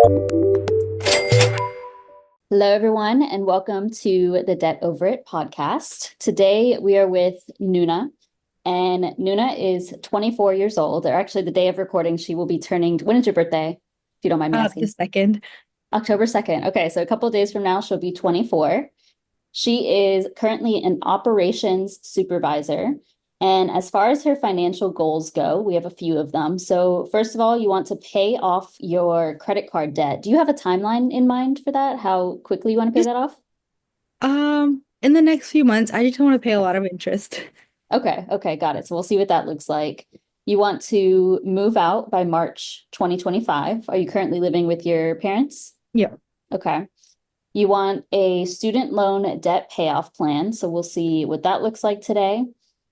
Hello, everyone, and welcome to the Debt Over It podcast. Today, we are with Nuna, and Nuna is 24 years old, or actually, the day of recording, she will be turning. When is your birthday? If you don't mind me The asking. second. October 2nd. Okay, so a couple of days from now, she'll be 24. She is currently an operations supervisor. And as far as her financial goals go, we have a few of them. So, first of all, you want to pay off your credit card debt. Do you have a timeline in mind for that? How quickly you want to pay Just that off? in the next few months, I just want to pay a lot of interest. Okay, got it. So we'll see what that looks like. You want to move out by March 2025. Are you currently living with your parents? Yeah. Okay. You want a student loan debt payoff plan. So we'll see what that looks like today.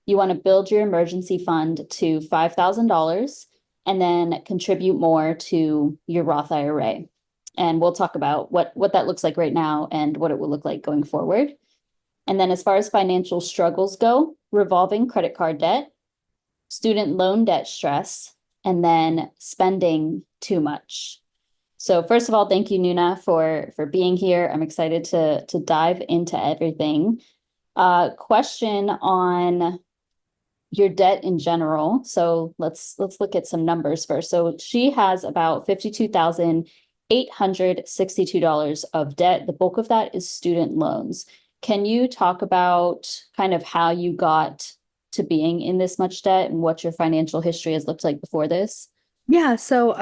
You want to build your emergency fund to $5,000 and then contribute more to your Roth IRA. And we'll talk about what that looks like right now and what it will look like going forward. And then as far as financial struggles go, revolving credit card debt, student loan debt stress, and then spending too much. So first of all, thank you, Nuna, for being here. I'm excited to dive into everything. Question on your debt in general. So let's look at some numbers first. So she has about $52,862 of debt. The bulk of that is student loans. Can you talk about kind of how you got to being in this much debt and what your financial history has looked like before this? Yeah, so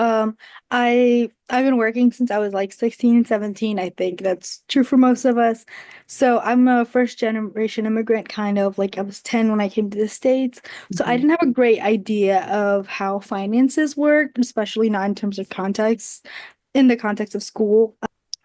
I've been working since I was like 16, 17. I think that's true for most of us. So I'm a first generation immigrant, kind of like I was 10 when I came to the States. So I Mhm. didn't have a great idea of how finances worked, especially not in terms of context, in the context of school.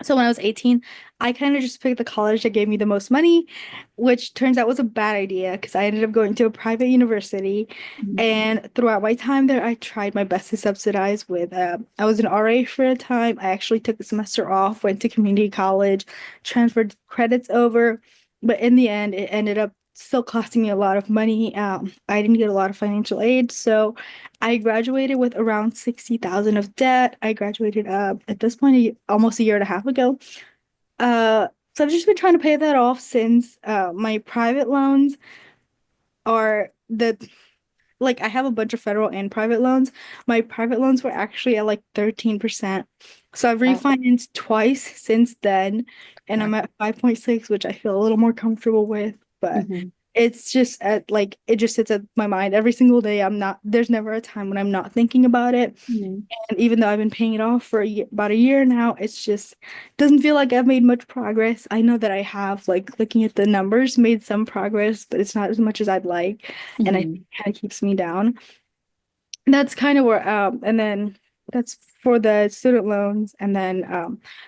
So when I was 18, I kind of just picked the college that gave me the most money, which turns out was a bad idea because I ended up going to a private university. And throughout my time there, I tried my best to subsidize with, I was an RA for a time. I actually took a semester off, went to community college, transferred credits over. But in the end, it ended up still costing me a lot of money. I didn't get a lot of financial aid. So I graduated with around 60,000 of debt. I graduated at this point almost a year and a half ago. So I've just been trying to pay that off since my private loans are the like I have a bunch of federal and private loans. My private loans were actually at like 13%. So I've Oh, refinanced twice since then, and okay. I'm at 5.6, which I feel a little more comfortable with. But Mhm. it's just at like it just sits at my mind every single day. There's never a time when I'm not thinking about it. Mhm. And even though I've been paying it off for about a year now, it's just doesn't feel like I've made much progress. I know that I have, like looking at the numbers, made some progress, but it's not as much as I'd like, and I think Mhm. it kind of keeps me down. That's kind of where and then that's for the student loans, and then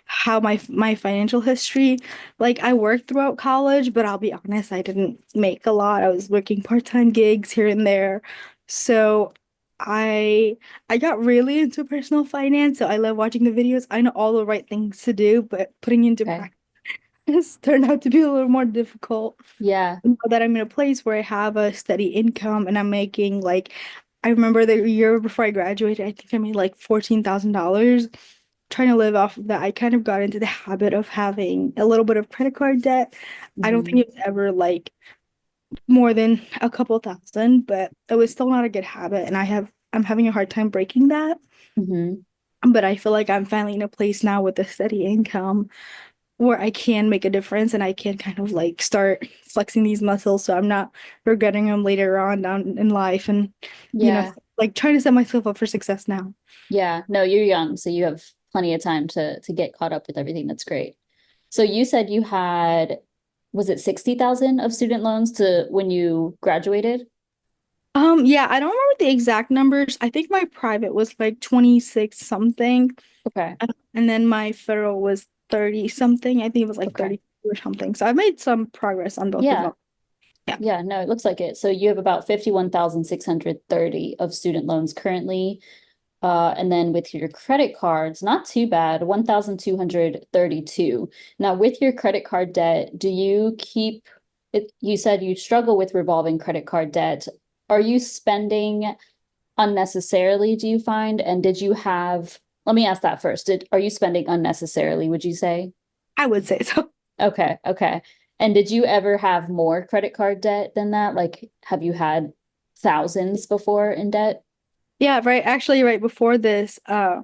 how my financial history. Like I worked throughout college, but I'll be honest, I didn't make a lot. I was working part-time gigs here and there. So I got really into personal finance, so I love watching the videos. I know all the right things to do, but putting into Okay. practice turned out to be a little more difficult. Yeah. Now that I'm in a place where I have a steady income and I'm making like, I remember the year before I graduated, I think I made like $14,000 trying to live off of that. I kind of got into the habit of having a little bit of credit card debt. I don't think Mhm. it was ever like more than a couple thousand, but it was still not a good habit. And I'm having a hard time breaking that. Mhm. But I feel like I'm finally in a place now with a steady income where I can make a difference and I can kind of like start flexing these muscles so I'm not regretting them later on down in life and you know Yeah. like trying to set myself up for success now. Yeah. No, you're young, so you have plenty of time to get caught up with everything. That's great. So you said you had, was it 60,000 of student loans to when you graduated? Yeah, I don't remember the exact numbers. I think my private was like 26 something, Okay. and then my federal was 30 something. I think it was like Okay. 30 or something. So I've made some progress on both of Yeah. them. Yeah. Yeah, no, it looks like it. So you have about 51,630 of student loans currently. And then with your credit cards, not too bad, 1,232. Now, with your credit card debt, do you keep it? You said you struggle with revolving credit card debt. Are you spending unnecessarily, do you find? And did you have let me ask that first. Are you spending unnecessarily, would you say? I would say so. Okay, okay. And did you ever have more credit card debt than that? Like, have you had thousands before in debt? Yeah, right. Actually, right before this, I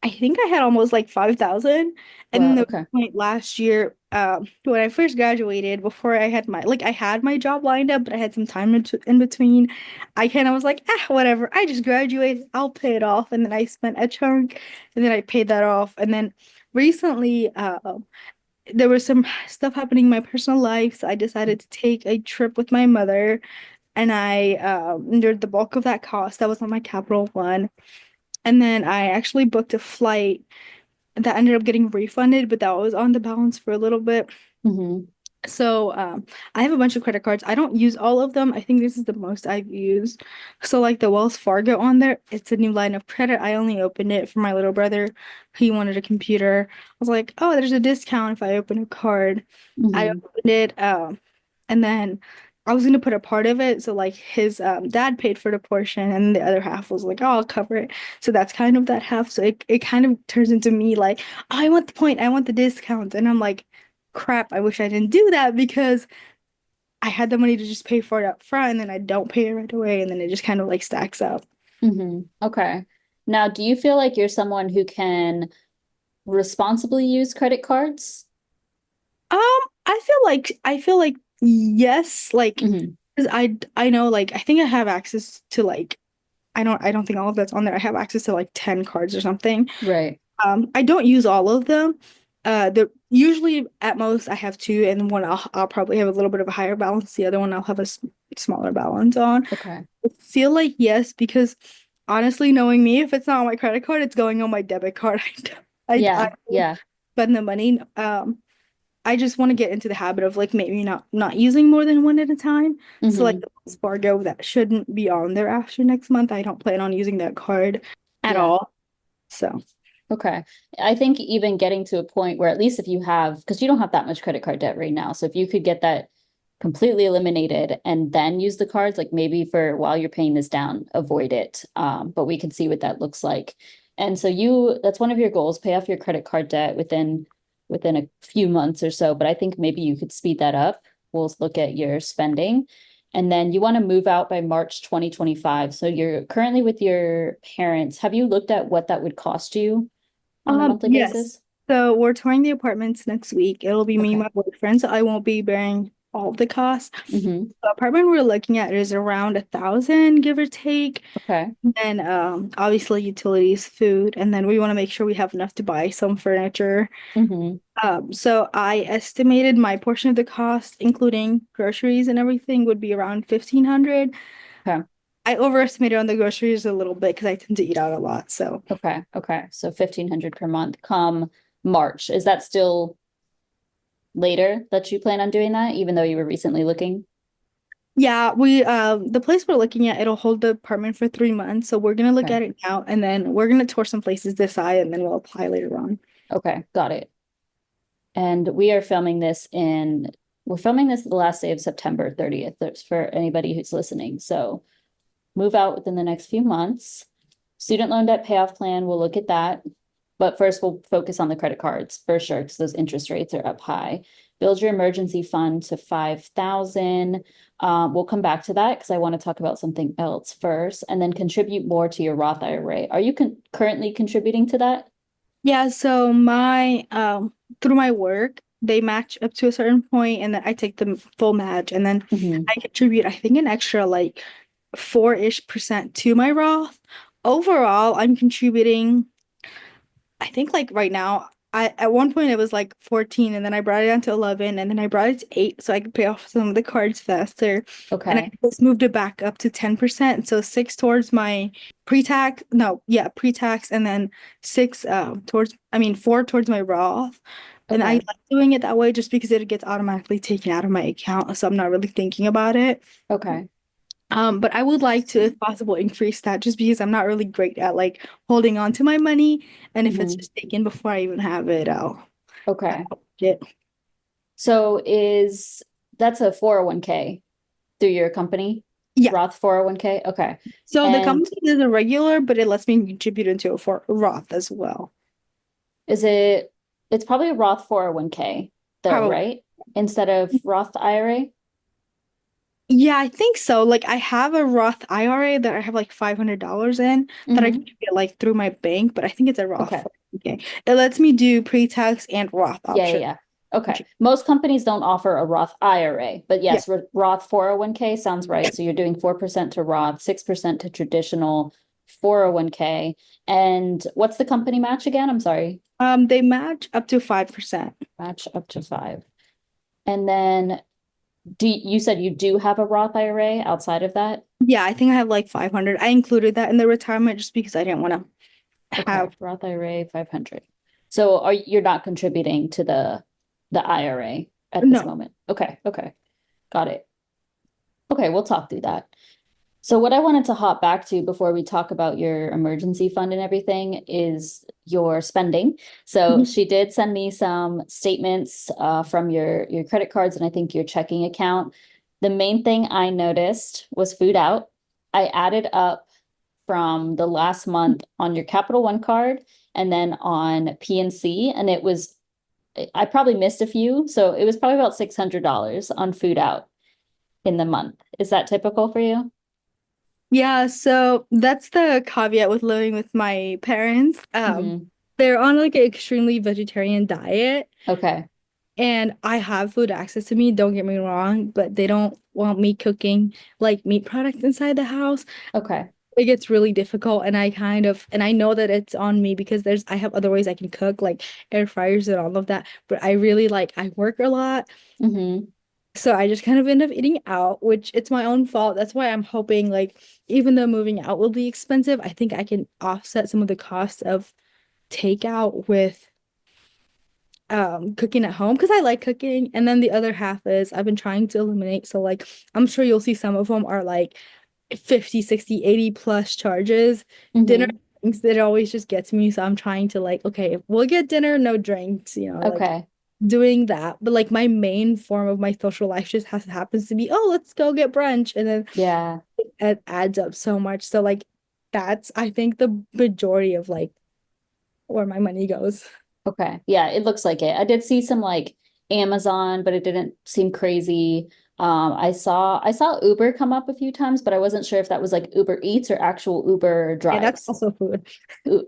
think I had almost like 5,000. And then Wow, the okay. point last year, when I first graduated, before I had I had my job lined up, but I had some time in between. I kind of was like, ah, whatever. I just graduated. I'll pay it off. And then I spent a chunk, and then I paid that off. And then recently, there was some stuff happening in my personal life, so I decided to take a trip with my mother, and I endured the bulk of that cost. That was on my Capital One. And then I actually booked a flight that ended up getting refunded, but that was on the balance for a little bit. Hmm. So I have a bunch of credit cards. I don't use all of them. I think this is the most I've used. So like the Wells Fargo on there, it's a new line of credit. I only opened it for my little brother. He wanted a computer. I was like, oh, there's a discount if I open a card. I Hmm. opened it, and then I was gonna put a part of it. So like his dad paid for the portion, and the other half was like, oh, I'll cover it. So that's kind of that half. So it kind of turns into me like, oh, I want the point, I want the discount, and I'm like crap, I wish I didn't do that because I had the money to just pay for it up front and then I don't pay it right away and then it just kind of like stacks up. Hmm. Okay. Now, do you feel like you're someone who can responsibly use credit cards? Um, I feel like yes, like Hmm. 'cause I know like I think I have access to like I don't think all of that's on there. I have access to like 10 cards or something. Right. I don't use all of them. The usually at most I have two, and one I'll probably have a little bit of a higher balance. The other one I'll have a smaller balance on. Okay. I feel like yes, because honestly, knowing me, if it's not on my credit card, it's going on my debit card. I Yeah. will Yeah. spend the money. I just want to get into the habit of like maybe not using more than one at a time. So like Hmm. the Wells Fargo that shouldn't be on there after next month. I don't plan on using that card at Yeah. all. So. Okay. I think even getting to a point where at least if you have, because you don't have that much credit card debt right now. So if you could get that completely eliminated and then use the cards, like maybe for while you're paying this down, avoid it. But we can see what that looks like. And so that's one of your goals, pay off your credit card debt within a few months or so. But I think maybe you could speed that up. We'll look at your spending. And then you want to move out by March 2025. So you're currently with your parents. Have you looked at what that would cost you on a monthly Yes. basis? So we're touring the apartments next week. It'll be me and Okay. my boyfriend, so I won't be bearing all of the costs. Hmm. The apartment we're looking at is around 1,000, give or take. Okay. And obviously utilities, food, and then we want to make sure we have enough to buy some furniture. Hmm. So I estimated my portion of the cost, including groceries and everything, would be around 1,500. Okay. I overestimated on the groceries a little bit because I tend to eat out a lot. So Okay. Okay. So 1,500 per month come March. Is that still later that you plan on doing that, even though you were recently looking? yeah, we the place we're looking at, it'll hold the apartment for 3 months. So we're gonna look Okay. at it now and then we're gonna tour some places, decide, and then we'll apply later on. Okay. Got it. And we're filming this the last day of September 30th. That's for anybody who's listening. So move out within the next few months. Student loan debt payoff plan, we'll look at that. But first, we'll focus on the credit cards for sure, because those interest rates are up high. Build your emergency fund to 5,000. We'll come back to that because I want to talk about something else first, and then contribute more to your Roth IRA. Are you currently contributing to that? Yeah, so my through my work, they match up to a certain point and then I take the full match and then Hmm. I contribute I think an extra like 4-ish% to my Roth. Overall, I'm contributing I think like right now, I at one point it was like 14 and then I brought it down to 11 and then I brought it to 8 so I could pay off some of the cards faster. And I Okay. just moved it back up to 10%. So 6 towards my pre-tax, no, yeah, pre-tax and then 6 towards I mean 4 towards my Roth. And I Okay. like doing it that way just because it gets automatically taken out of my account, so I'm not really thinking about it. Okay. But I would like to, if possible, increase that just because I'm not really great at like holding on to my money. And if it's Hmm. just taken before I even have it, Okay. I'll get. So that's a 401k through your company? Yeah. Roth 401k? Okay. So the And company is a regular, but it lets me contribute into a for Roth as well. is it, it's probably a Roth 401k though, Probably. right? Instead of Roth IRA? Yeah, I think so. Like I have a Roth IRA that I have like $500 in that I can Hmm. get like through my bank, but I think it's a Roth Okay. 401k. It lets me do pre-tax and Roth Yeah, yeah, option. yeah. Okay. Most companies don't offer a Roth IRA, but Yeah. yes, Roth 401k sounds right. So you're doing 4% to Roth, 6% to traditional 401k. And what's the company match again? I'm sorry. They match up to 5%. Match up to five. And then you said you do have a Roth IRA outside of that? Yeah, I think I have like 500. I included that in the retirement just because I didn't want to Okay, have Roth IRA 500. So you're not contributing to the IRA at this no. moment? Okay, okay. Got it. Okay, we'll talk through that. So what I wanted to hop back to before we talk about your emergency fund and everything is your spending. So Mhm. she did send me some statements from your credit cards and I think your checking account. The main thing I noticed was food out. I added up from the last month on your Capital One card and then on PNC, and it was I probably missed a few, so it was probably about $600 on food out in the month. Is that typical for you? Yeah, so that's the caveat with living with my parents. Hmm. They're on like an extremely vegetarian diet, Okay. and I have food access to me, don't get me wrong, but they don't want me cooking like meat products inside the house. Okay. It gets really difficult, and I know that it's on me because I have other ways I can cook, like air fryers and all of that, but I work a lot. Hmm. So I just kind of end up eating out, which it's my own fault. That's why I'm hoping like even though moving out will be expensive, I think I can offset some of the costs of takeout with cooking at home because I like cooking. And then the other half is I've been trying to eliminate. So like I'm sure you'll see some of them are like 50, 60, 80 plus charges. Dinner Hmm. things that always just gets me. So I'm trying to like, okay, we'll get dinner, no drinks, like Okay. doing that. But like my main form of my social life just happens to be, oh, let's go get brunch. And then Yeah. it adds up so much. So like that's I think the majority of like where my money goes. Okay. Yeah, it looks like it. I did see some like Amazon, but it didn't seem crazy. I saw Uber come up a few times, but I wasn't sure if that was like Uber Eats or actual Uber Yeah, that's drives. also food.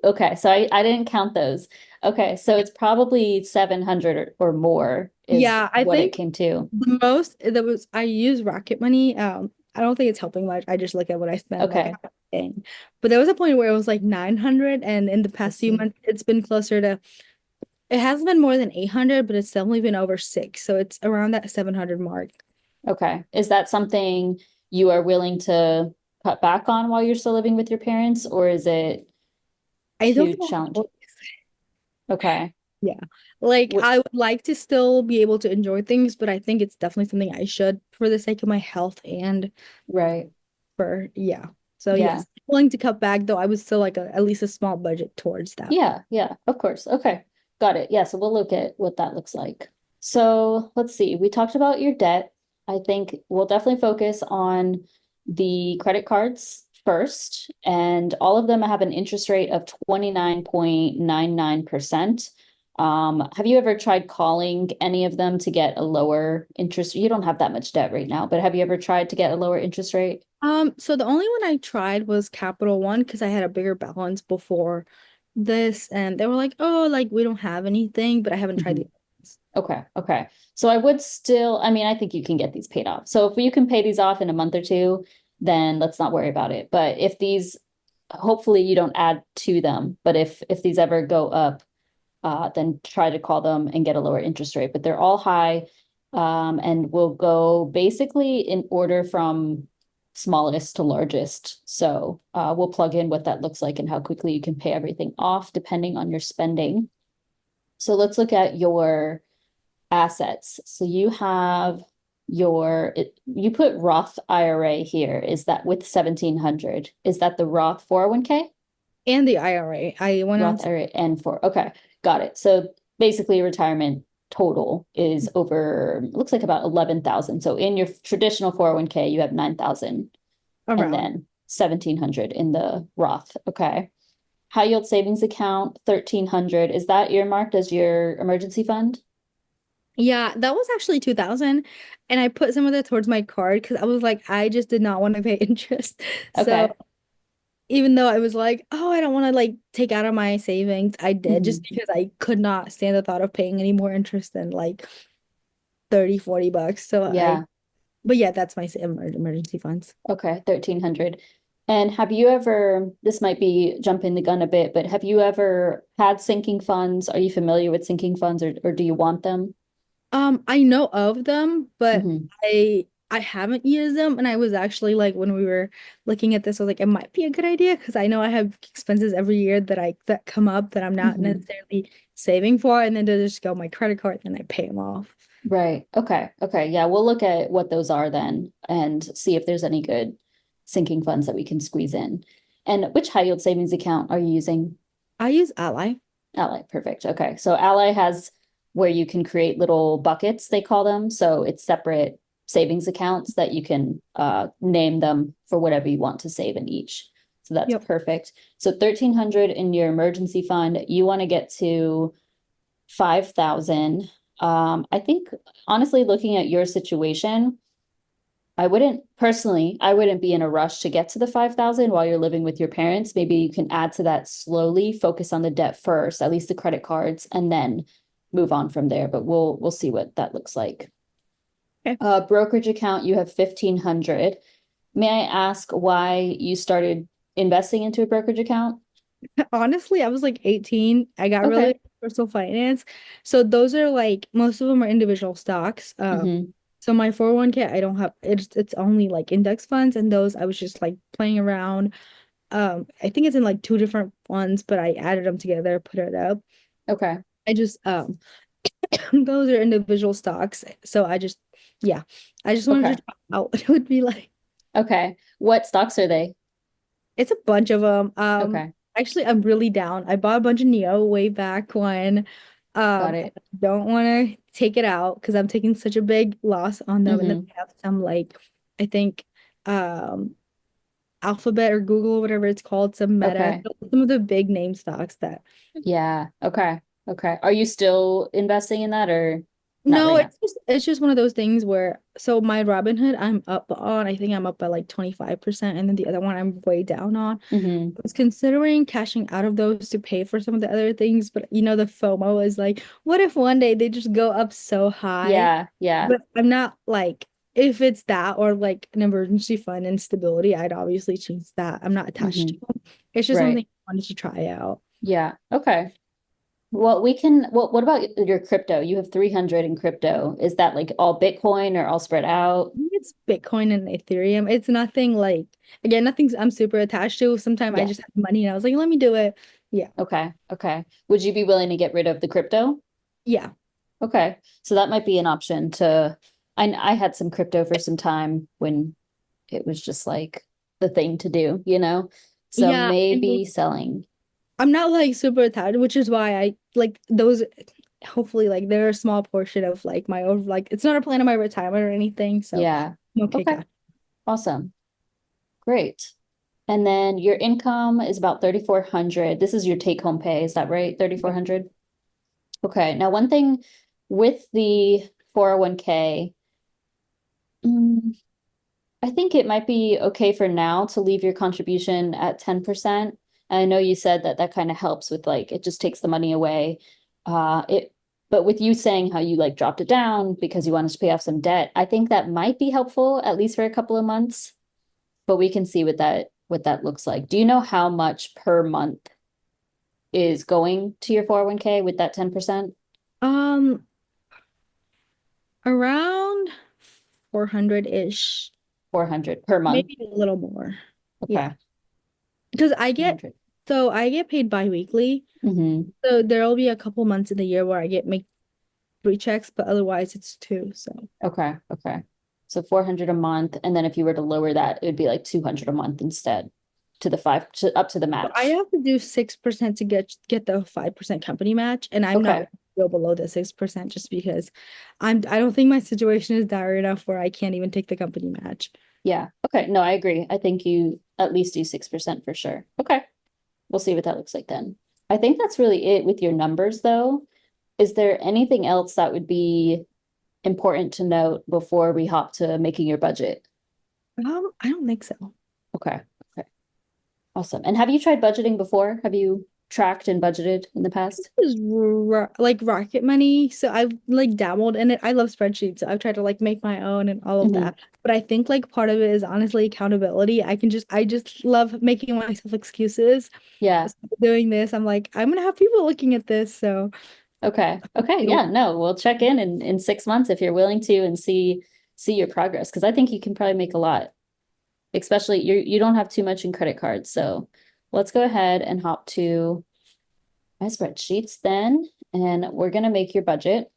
Okay, so I didn't count those. Okay, so it's probably 700 or more is Yeah, I what it think came to. the most that was I use Rocket Money. I don't think it's helping much. I just look at what I spend like Okay, thing. But there was a point where it was like 900 and in the I past few see. months it's been closer to it hasn't been more than 800, but it's definitely been over 6. So it's around that 700 mark. Okay. Is that something you are willing to cut back on while you're still living with your parents, or is it I don't too know. challenging? Okay. Yeah. Like What, I would like to still be able to enjoy things, but I think it's definitely something I should for the sake of my health and right. for yeah. So Yeah. yes, willing to cut back though I would still like at least a small budget towards that. Yeah, yeah, of course. Okay. Got it. Yeah, so we'll look at what that looks like. So let's see. We talked about your debt. I think we'll definitely focus on the credit cards first, and all of them have an interest rate of 29.99%. Have you ever tried calling any of them to get a lower interest? You don't have that much debt right now, but have you ever tried to get a lower interest rate? So the only one I tried was Capital One because I had a bigger balance before this, and they were like, "Oh, like we don't have anything," but I haven't tried the Mhm. other ones. Okay, okay. So I would still, I mean, I think you can get these paid off. So if you can pay these off in a month or two, then let's not worry about it. But if these, hopefully you don't add to them, but if these ever go up, then try to call them and get a lower interest rate. But they're all high, and we'll go basically in order from smallest to largest. So we'll plug in what that looks like and how quickly you can pay everything off depending on your spending. So let's look at your assets. So you have you put Roth IRA here. Is that with 1700? Is that the Roth 401k? And the IRA. I went on Roth to IRA and four. Okay, got it. So basically retirement total is over, looks like about 11,000. So in your traditional 401k, you have 9,000. and around. then 1,700 in the Roth. Okay. High yield savings account, 1,300. Is that earmarked as your emergency fund? Yeah, that was actually 2000, and I put some of that towards my card because I was like, I just did not want to pay interest. So Okay. even though I was like, oh, I don't want to like take out of my savings, I did just Mhm. because I could not stand the thought of paying any more interest than like 30, $40. Yeah. But yeah, that's my emergency funds. Okay. 1,300. And have you ever, this might be jumping the gun a bit, but have you ever had sinking funds? Are you familiar with sinking funds or do you want them? I know of them, but Hmm. I haven't used them. And I was actually like when we were looking at this, I was like, it might be a good idea because I know I have expenses every year that come up that I'm not Hmm. necessarily saving for, and then they just go on my credit card and I pay them off. Right. Okay. Okay. Yeah, we'll look at what those are then and see if there's any good sinking funds that we can squeeze in. And which high yield savings account are you using? I use Ally. Ally. Perfect. Okay. So Ally has where you can create little buckets, they call them. So it's separate savings accounts that you can name them for whatever you want to save in each. So that's Yep. perfect. So 1,300 in your emergency fund, you want to get to 5,000. I think honestly, looking at your situation, I wouldn't be in a rush to get to the 5,000 while you're living with your parents. Maybe you can add to that slowly, focus on the debt first, at least the credit cards, and then move on from there. But we'll see what that looks like. Okay. Brokerage account, you have 1,500. May I ask why you started investing into a brokerage account? Honestly, I was like 18. I got really Okay. into personal finance. So those are like most of them are individual stocks. Hmm. So my 401k, I don't have it's only like index funds, and those I was just like playing around. I think it's in like two different ones, but I added them together, put it up. Okay. I just those are individual stocks. So yeah, I just wanted Okay. to try out what it would be like. Okay. What stocks are they? It's a bunch of them. Okay. Actually, I'm really down. I bought a bunch of Neo way back when. Got I it. don't want to take it out because I'm taking such a big loss on them, and then Hmm. they have some like I think um Alphabet or Google, whatever it's called, some Meta, Okay. some of the big name stocks that. Yeah. Okay. Okay. Are you still investing in that or not No, right now? it's just one of those things where so my Robinhood I'm up on. I think I'm up by like 25%, and then the other one I'm way down on. Hmm. I was considering cashing out of those to pay for some of the other things, but the FOMO is like, what if one day they just go up so high? Yeah. Yeah. But I'm not like, if it's that or like an emergency fund and stability, I'd obviously choose that. I'm not attached to Hmm. them. It's just Right. something I wanted to try out. Yeah. Okay. Well, what about your crypto? You have 300 in crypto. Is that like all Bitcoin or all spread out? I think it's Bitcoin and Ethereum. It's nothing like, again, nothing I'm super attached to. Sometimes I Yeah. just have money and I was like, let me do it. Yeah. Okay. Okay. Would you be willing to get rid of the crypto? Yeah. Okay. So that might be an option to, I had some crypto for some time when it was just like the thing to do, you know? So Yeah. maybe selling. I'm not like super attached, which is why I like those. Hopefully, like they're a small portion of like my own. Like it's not a plan of my retirement or anything. So Yeah. I'm okay, Okay. cash. Awesome. Great. And then your income is about 3,400. This is your take home pay, is that right? 3,400? Okay. Now, one thing with the 401k, mm, I think it might be okay for now to leave your contribution at 10%. And I know you said that that kind of helps with like it just takes the money away. It but with you saying how you like dropped it down because you wanted to pay off some debt, I think that might be helpful at least for a couple of months, but we can see what that looks like. Do you know how much per month is going to your 401k with that 10%? Um, around 400-ish, 400 per month. maybe a little more. Yeah, Okay. because 400. I get paid bi-weekly. Hmm. So there'll be a couple months in the year where I get make three checks, but otherwise it's two. So Okay. Okay. So 400 a month. And then if you were to lower that, it would be like 200 a month instead to the up to the I match. have to do 6% to get the 5% company match, and I'm not Okay. going to go below the 6% just because I don't think my situation is dire enough where I can't even take the company match. Yeah. Okay. No, I agree. I think you at least do 6% for sure. Okay. We'll see what that looks like then. I think that's really it with your numbers, though. Is there anything else that would be important to note before we hop to making your budget? I don't think so. Okay. Okay. Awesome. And have you tried budgeting before? Have you tracked and budgeted in the past? Is like Rocket Money. So I've like dabbled in it. I love spreadsheets. So I've tried to like make my own and all of Hmm. that. But I think like part of it is honestly accountability. I just love making myself excuses. Yeah. So doing this, I'm like, I'm gonna have people looking at this. So Okay. Okay. you know, Yeah. No, we'll check in 6 months if you're willing to and see your progress because I think you can probably make a lot. Especially you don't have too much in credit cards. So let's go ahead and hop to my spreadsheets then, and we're gonna make your budget.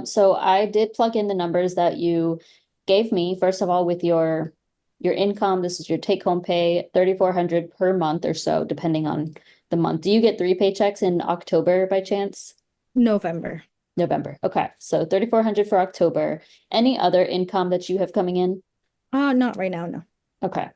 So I did plug in the numbers that you gave me. First of all, with your income, this is your take home pay, 3,400 per month or so, depending on the month. Do you get three paychecks in October by chance? November. November. Okay. So 3,400 for October. Any other income that you have coming in? Not right now, no. Okay,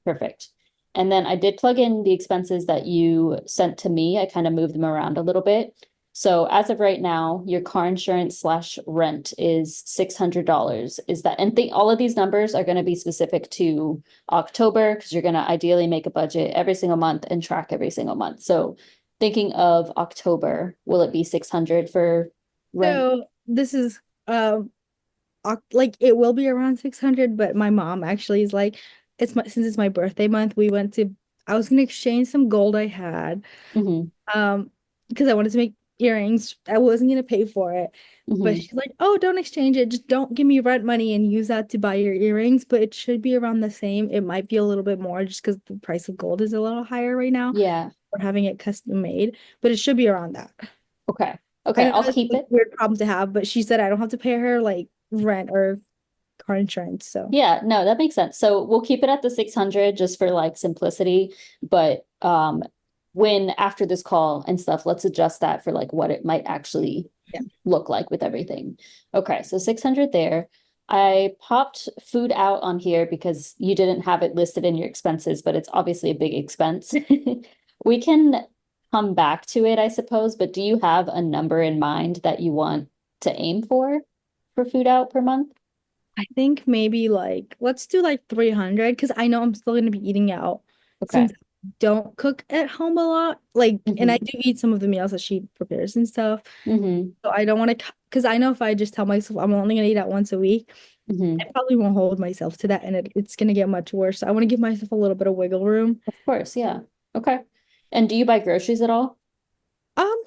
perfect. And then I did plug in the expenses that you sent to me. I kind of moved them around a little bit. So as of right now, your car insurance slash rent is $600. Is that, and think all of these numbers are going to be specific to October because you're going to ideally make a budget every single month and track every single month. So thinking of October, will it be 600 for rent? So this is like it will be around 600, but my mom actually is like, it's my since it's my birthday month, we went to I was gonna exchange some gold I had. Hmm. Um, because I wanted to make earrings. I wasn't gonna pay for it. But Hmm. she's like, oh, don't exchange it. Just don't give me rent money and use that to buy your earrings. But it should be around the same. It might be a little bit more just because the price of gold is a little higher right now Yeah. for having it custom made. But it should be around that. Okay. I Okay. know I'll it's keep a it. weird problem to have, but she said I don't have to pay her like rent or car insurance. So Yeah, no, that makes sense. So we'll keep it at the 600 just for like simplicity, but when after this call and stuff, let's adjust that for like what it might actually yeah. look like with everything. Okay, so 600 there. I popped food out on here because you didn't have it listed in your expenses, but it's obviously a big expense. We can come back to it, I suppose, but do you have a number in mind that you want to aim for food out per month? I think maybe like let's do like 300 because I know I'm still gonna be eating out Okay. since I don't cook at home a lot. Like, and I Hmm. do eat some of the meals that she prepares and stuff. Hmm. So I don't want to, because I know if I just tell myself I'm only gonna eat out once a week, I Hmm. probably won't hold myself to that, and it's gonna get much worse. So I want to give myself a little bit of wiggle room. Of course, yeah. Okay. And do you buy groceries at all?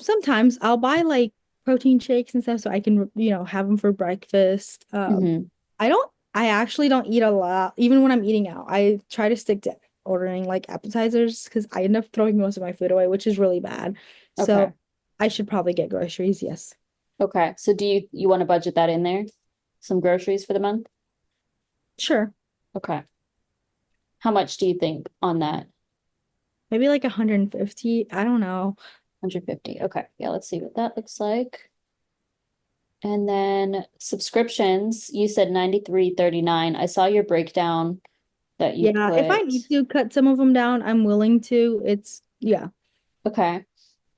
Sometimes I'll buy like protein shakes and stuff so I can, have them for breakfast. Hmm. I actually don't eat a lot, even when I'm eating out. I try to stick to ordering like appetizers because I end up throwing most of my food away, which is really bad. So Okay. I should probably get groceries, yes. Okay. So do you want to budget that in there? Some groceries for the month? Sure. Okay. How much do you think on that? Maybe like 150. I don't know. 150. Okay. Yeah, let's see what that looks like. And then subscriptions, you said 93.39. I saw your breakdown that you Yeah, if I need put. to cut some of them down, I'm willing to. Yeah, Okay.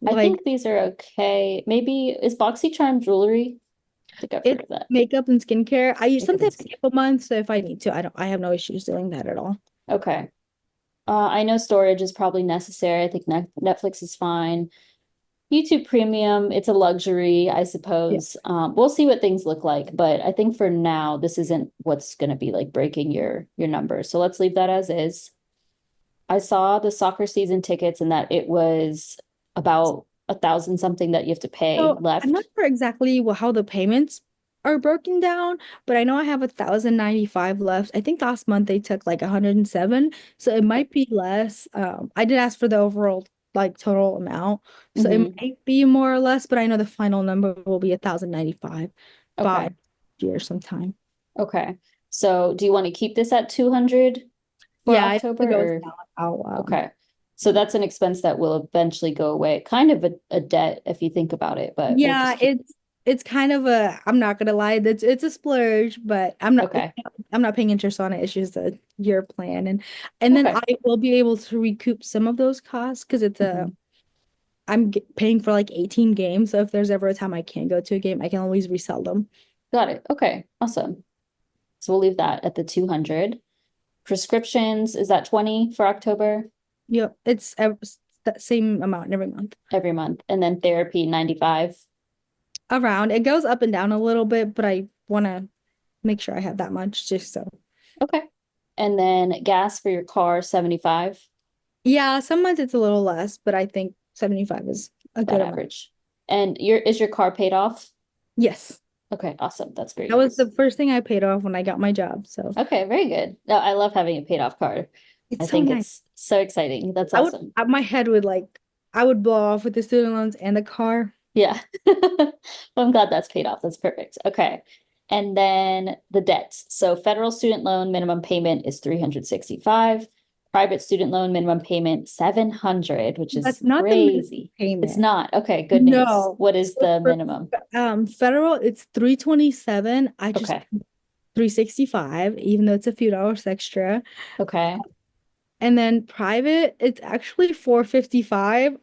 I like think these are okay. Maybe is BoxyCharm jewelry? I think I've heard it's of that. makeup and skincare. I Makeup and sometimes skin. skip a month, so if I need to, I have no issues doing that at all. Okay. I know storage is probably necessary. I think Netflix is fine. YouTube Premium, it's a luxury, I Yeah. suppose. We'll see what things look like, but I think for now, this isn't what's going to be like breaking your numbers. So let's leave that as is. I saw the soccer season tickets and that it was about 1,000 something that you have to pay So I'm not left. sure exactly how the payments are broken down, but I know I have 1,095 left. I think last month they took like 107, so it might be less. I did ask for the overall like total amount, so it Hmm. might be more or less, but I know the final number will be 1,095 by Okay. year sometime. Okay. So do you want to keep this at 200 for Yeah, if October it goes or? down, I'll Okay. So that's an expense that will eventually go away. Kind of a debt if you think about it, but we'll yeah, just keep. it's kind of I'm not gonna lie, it's a splurge, but Okay. I'm not paying interest on it. It's just a year plan, and then I Okay. will be able to recoup some of those costs because Mhm. paying for like 18 games. So if there's ever a time I can't go to a game, I can always resell them. Got it. Okay. Awesome. So we'll leave that at the 200. Prescriptions, is that 20 for October Yep, that same amount every month. every month? And then therapy, 95. Around it goes up and down a little bit, but I want to make sure I have that much just so. Okay. And then gas for your car, 75, Yeah, some months it's a little less, but I think 75 is a that good amount. average. And is your car paid off? Yes. Okay, awesome. That's That great. was the first thing I paid off when I got my job. So Okay, very good. No, I love having a paid off car. I it's so think nice. it's so exciting. That's I would, awesome. my head would like, I would blow off with the student loans and the car. Yeah. Well, I'm glad that's paid off. That's perfect. Okay. And then the debt. So federal student loan minimum payment is 365. Private student loan minimum payment 700, which is That's not the minimum crazy. It's payment. not. Okay, good news. No. What is So the for minimum? federal, it's 327. I just Okay. 365, even though it's a few dollars extra. Okay. And then private, it's actually 455.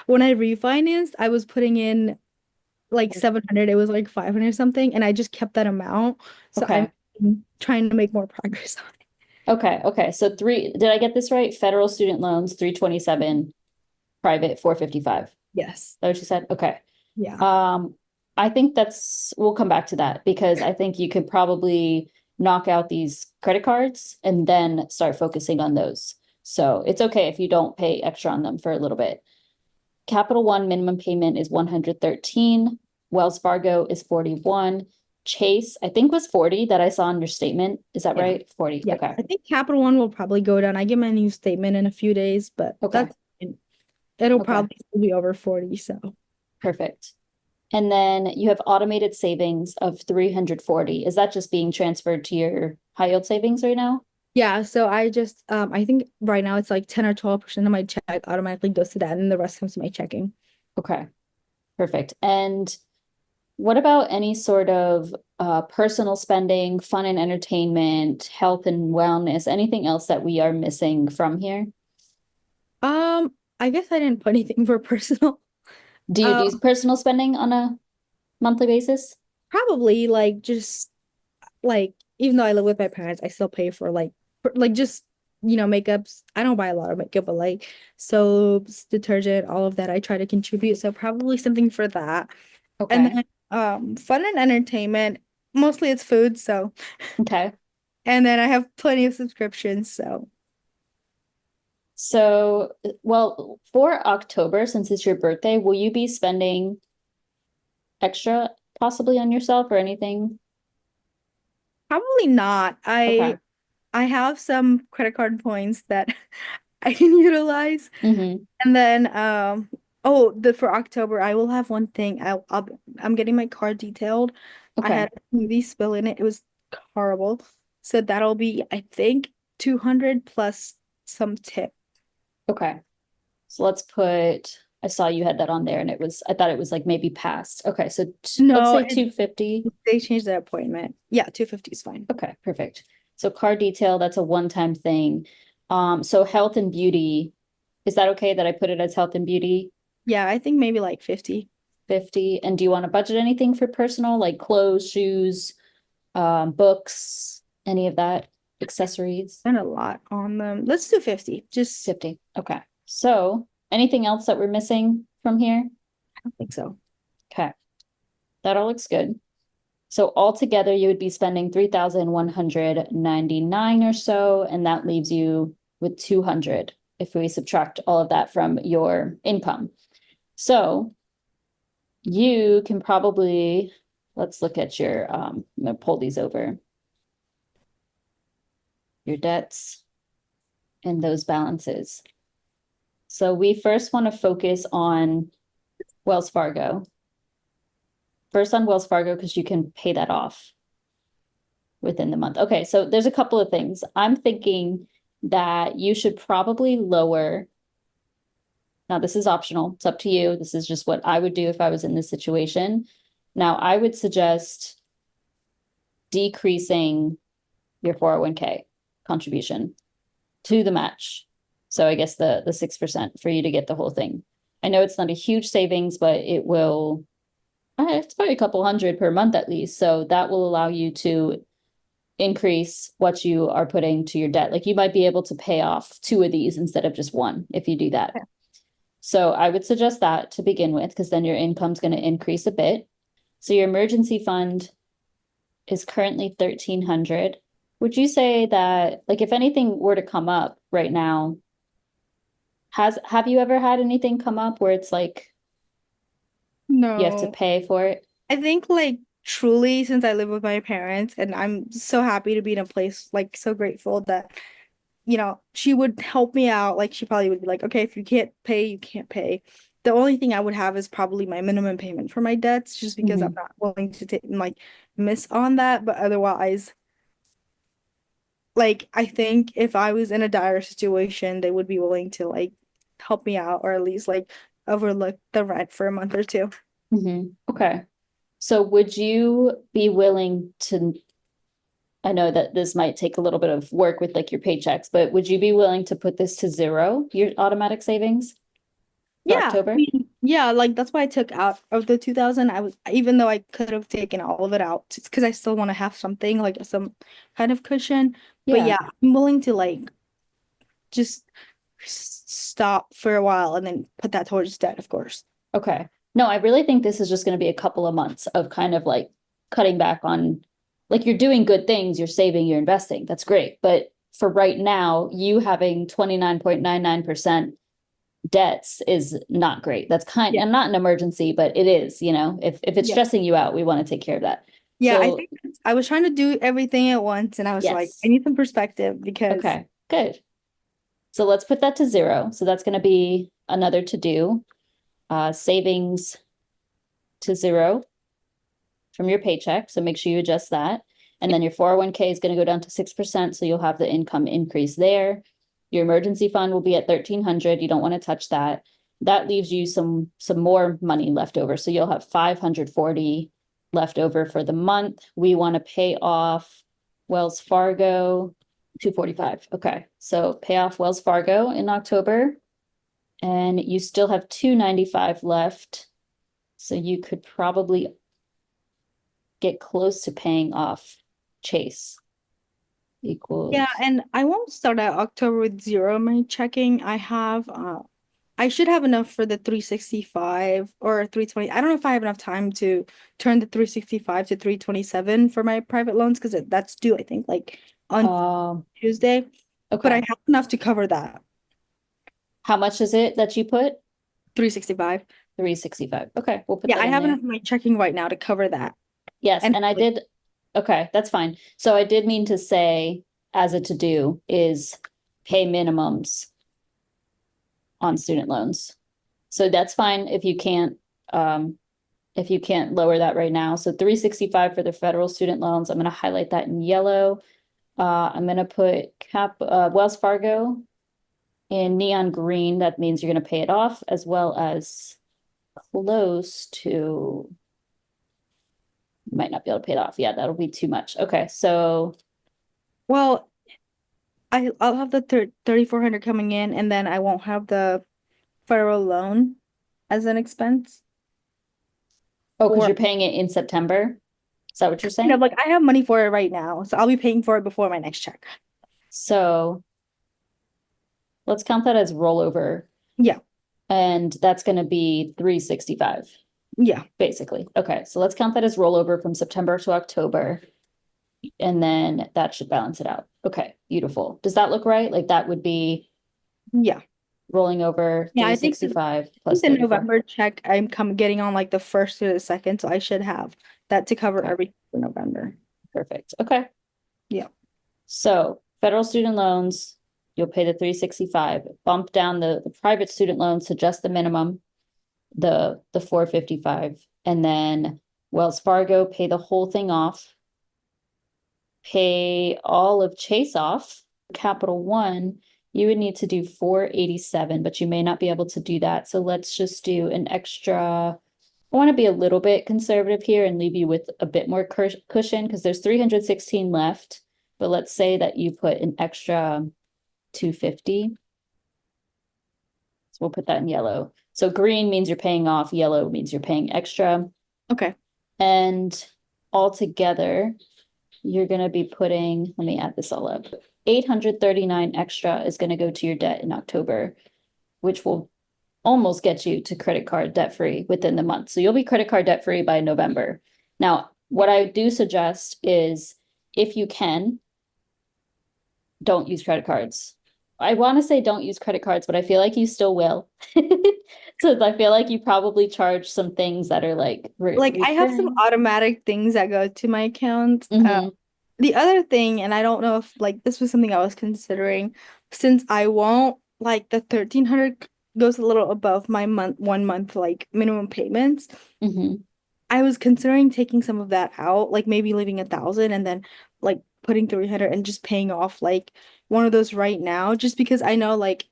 When I refinanced, I was putting in like 700. It was like 500 something, and I just kept that amount. So I'm Okay. trying to make more progress on it. Okay. Okay. So did I get this right? Federal student loans, 327, private, 455. Is Yes. that what you said? Okay. Yeah. Um, I think we'll come back to that because I think you could probably knock out these credit cards and then start focusing on those. So it's okay if you don't pay extra on them for a little bit. Capital One minimum payment is 113. Wells Fargo is 41. Chase, I think was 40 that I saw in your statement. Is that Yeah. right? 40. Yeah. Okay. I think Capital One will probably go down. I get my new statement in a few days, but Okay. it'll Okay. probably still be over 40. So Perfect. And then you have automated savings of 340. Is that just being transferred to your high yield savings right now? yeah, so I think right now it's like 10 or 12% of my check automatically goes to that, and the rest comes to my checking. Okay, perfect. And what about any sort of personal spending, fun and entertainment, health and wellness, anything else that we are missing from here? I guess I didn't put anything for personal. Do you Um, do personal spending on a monthly basis? Probably like just like even though I live with my parents, I still pay for like just makeups. I don't buy a lot of makeup, but like soaps, detergent, all of that I try to contribute. So probably something for that. And Okay. then fun and entertainment, mostly it's food, so Okay. and then I have plenty of subscriptions, so So, well, for October, since it's your birthday, will you be spending extra possibly on yourself or anything? probably not. Okay. I have some credit card points that I can utilize. Mm-hmm. And then oh, the for October I will have one thing. I'm getting my car detailed. I Okay. had a smoothie spill in it. It was horrible. So that'll be I think 200 plus some tip. Okay. So let's I saw you had that on there and I thought it was like maybe past. Okay. So let's No, say 250. they changed the appointment. Yeah, 250 is fine. Okay. Perfect. So car detail, that's a one-time thing. So health and beauty, is that okay that I put it as health and beauty Yeah, I think maybe like 50. 50? And do you want to budget anything for personal, like clothes, shoes, books, any of that, accessories? Spent a lot on them. Let's do 50. Just 50. Okay. So anything else that we're missing from here? I don't think so. Okay. That all looks good. So altogether, you would be spending 3,199 or so, and that leaves you with 200 if we subtract all of that from your income. So you can probably, let's look at I'm gonna pull these over, your debts and those balances. So we first want to focus on Wells Fargo. First on Wells Fargo, because you can pay that off within the month. Okay, so there's a couple of things. I'm thinking that you should probably lower. Now, this is optional. It's up to you. This is just what I would do if I was in this situation. Now, I would suggest decreasing your 401k contribution to the match. So I guess the 6% for you to get the whole thing. I know it's not a huge savings, but it will, it's probably a couple hundred per month at least. So that will allow you to increase what you are putting to your debt. Like you might be able to pay off two of these instead of just one if you do that. Okay. So I would suggest that to begin with, because then your income's going to increase a bit. So your emergency fund is currently 1,300. Would you say that, like, if anything were to come up right now, have you ever had anything come up where it's like you have to No. pay for it? I think like truly since I live with my parents and I'm so happy to be in a place like so grateful that she would help me out. Like she probably would be like, okay, if you can't pay, you can't pay. The only thing I would have is probably my minimum payment for my debts, just because I'm Hmm. not willing to take like miss on that. But otherwise, like I think if I was in a dire situation, they would be willing to like help me out or at least like overlook the rent for a month or two. Hmm. Okay. So would you be willing to, I know that this might take a little bit of work with like your paychecks, but would you be willing to put this to zero, your automatic savings for Yeah, I October? mean, yeah, like that's why I took out of the 2000. I was even though I could have taken all of it out, it's because I still want to have something like some kind of cushion. But Yeah. yeah, I'm willing to like just stop for a while and then put that towards debt, of course. Okay. No, I really think this is just going to be a couple of months of kind of like cutting back on, like you're doing good things, you're saving, you're investing. That's great. But for right now, you having 29.99% debts is not great. That's kind Yeah. and not an emergency, but it is, if it's Yeah. stressing you out, we want to take care of that. Yeah, I So, think I was trying to do everything at once and I was like, I yes. need some perspective because Okay, good. So let's put that to zero. So that's going to be another to do. Savings to zero from your paycheck. So make sure you adjust that. And then your 401k is going to go down to 6%. So you'll have the income increase there. Your emergency fund will be at 1,300. You don't want to touch that. That leaves you some more money left over. So you'll have 540 left over for the month. We want to pay off Wells Fargo 245. Okay. So pay off Wells Fargo in October. And you still have 295 left. So you could probably get close to paying off Chase yeah, equals. and I won't start at October with zero in my checking. I should have enough for the 365 or 320. I don't know if I have enough time to turn the 365 to 327 for my private loans because that's due, I think, like on Tuesday. But I Okay. have enough to cover that. How much is it that you put? 365. 365. Okay, we'll put Yeah, that I in have there. enough in my checking right now to cover that. Yes, And and I did. Okay, that's fine. So I did mean to say as a to do is pay minimums on student loans. So that's fine um, if you can't lower that right now. So 365 for the federal student loans. I'm going to highlight that in yellow. I'm going to put Wells Fargo in neon green. That means you're going to pay it off as well as close to, you might not be able to pay it off. Yeah, that'll be too much. Okay, so, well, I'll have the 3,400 coming in and then I won't have the federal loan as an expense. oh, because Or you're paying it in September. Is that what you're kind of saying? like I have money for it right now, so I'll be paying for it before my next check. So let's count that as rollover. Yeah, And that's going to be 365, yeah, basically. Okay, so let's count that as rollover from September to October. And then that should balance it out. Okay, beautiful. Does that look right? Like that would be yeah. rolling over Yeah, I 365 think plus the 34. November check I'm come getting on like the first or the second, so I should have that to cover Okay, everything for November. perfect. Okay. Yeah. So federal student loans, you'll pay the 365, bump down the private student loans to just the minimum, the 455, and then Wells Fargo, pay the whole thing off, pay all of Chase off. Capital One, you would need to do 487, but you may not be able to do that. So let's just do an extra. I want to be a little bit conservative here and leave you with a bit more cushion because there's 316 left. But let's say that you put an extra 250. So we'll put that in yellow. So green means you're paying off, yellow means you're paying extra. Okay. And altogether, you're going to be putting, let me add this all up. 839 extra is going to go to your debt in October, which will almost get you to credit card debt free within the month. So you'll be credit card debt free by November. Now, what I do suggest is if you can, don't use credit cards. I want to say don't use credit cards, but I feel like you still will. So I feel like you probably charge some things that are like Like I have some recurring. automatic things that go to my account. Hmm. The other thing, and I don't know if like this was something I was considering, since I won't like the 1,300 goes a little above my 1 month like minimum payments. Hmm. I was considering taking some of that out, like maybe leaving 1,000 and then like putting 300 and just paying off like one of those right now, just because I know like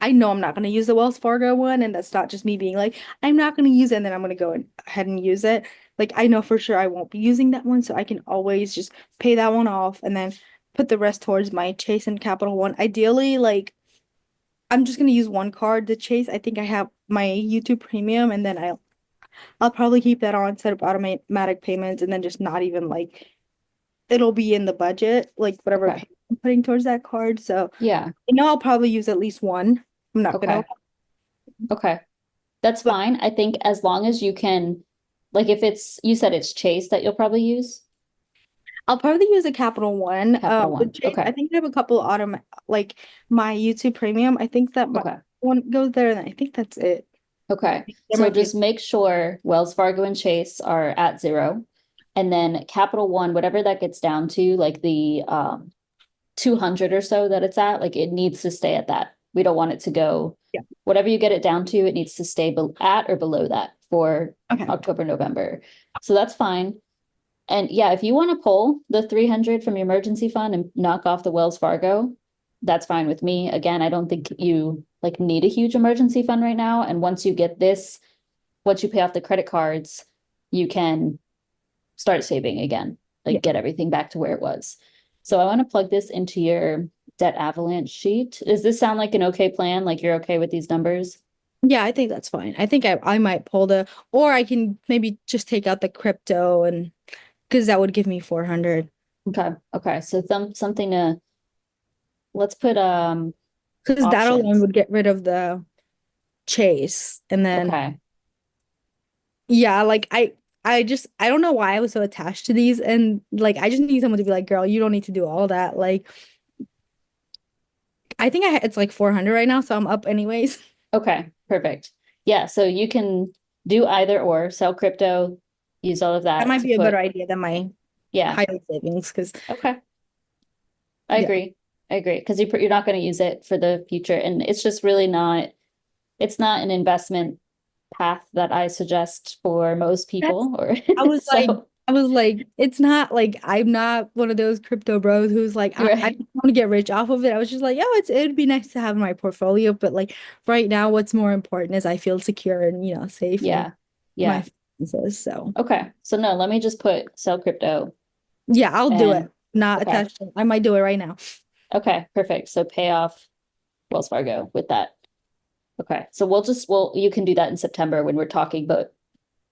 I know I'm not gonna use the Wells Fargo one, and that's not just me being like I'm not gonna use it, and then I'm gonna go ahead and use it. Like I know for sure I won't be using that one, so I can always just pay that one off and then put the rest towards my Chase and Capital One. Ideally, like I'm just gonna use one card, the Chase. I think I have my YouTube Premium, and then I'll probably keep that on, set up automatic payments, and then just not even like it'll be in the budget, like whatever Okay. payment I'm putting towards that card. So Yeah. I know I'll probably use at least one. I'm not gonna, Okay. Okay. That's but fine. I think as long as you can, like if it's, you said it's Chase that you'll probably use. I'll probably use a Capital One. Capital With One. Chase, Okay. I think I have a couple like my YouTube Premium. I think that my Okay. one goes there, and I think that's it. Okay. There So might be a, just make sure Wells Fargo and Chase are at zero. And then Capital One, whatever that gets down to, like the 200 or so that it's at, like it needs to stay at that. We don't want it to go, yeah. whatever you get it down to, it needs to stay at or below that for Okay. October, November. So that's fine. And yeah, if you want to pull the 300 from your emergency fund and knock off the Wells Fargo, that's fine with me. Again, I don't think you like need a huge emergency fund right now. And once you get this, once you pay off the credit cards, you can start saving again, Yeah. like get everything back to where it was. So I want to plug this into your debt avalanche sheet. Does this sound like an okay plan? Like you're okay with these numbers? Yeah, I think that's fine. I think I might pull or I can maybe just take out the crypto and because that would give me 400. Okay. Okay. So something to let's put Because that alone options. would get rid of the Chase. And then Okay. yeah, like I don't know why I was so attached to these, and like I just need someone to be like, girl, you don't need to do all that. Like I think it's like 400 right now, so I'm up anyways. Okay. Perfect. Yeah. So you can do either or sell crypto, use all of That that might to be a better put, idea than my yeah. higher savings because Okay. I yeah. agree. I agree. Because you're not going to use it for the future. And it's just really not, it's not an investment path that I suggest for most That's people or I was like so I was like, it's not like I'm not one of those crypto bros who's like I right. don't want to get rich off of it. I was just like, oh, it'd be nice to have in my portfolio, but like right now, what's more important is I feel secure and safe in Yeah. my Yeah. finances. So Okay. So no, let me just put sell crypto yeah, I'll do it. and Not okay. attached. I might do it right now. Okay, perfect. So pay off Wells Fargo with that. Okay. So we'll you can do that in September when we're talking, but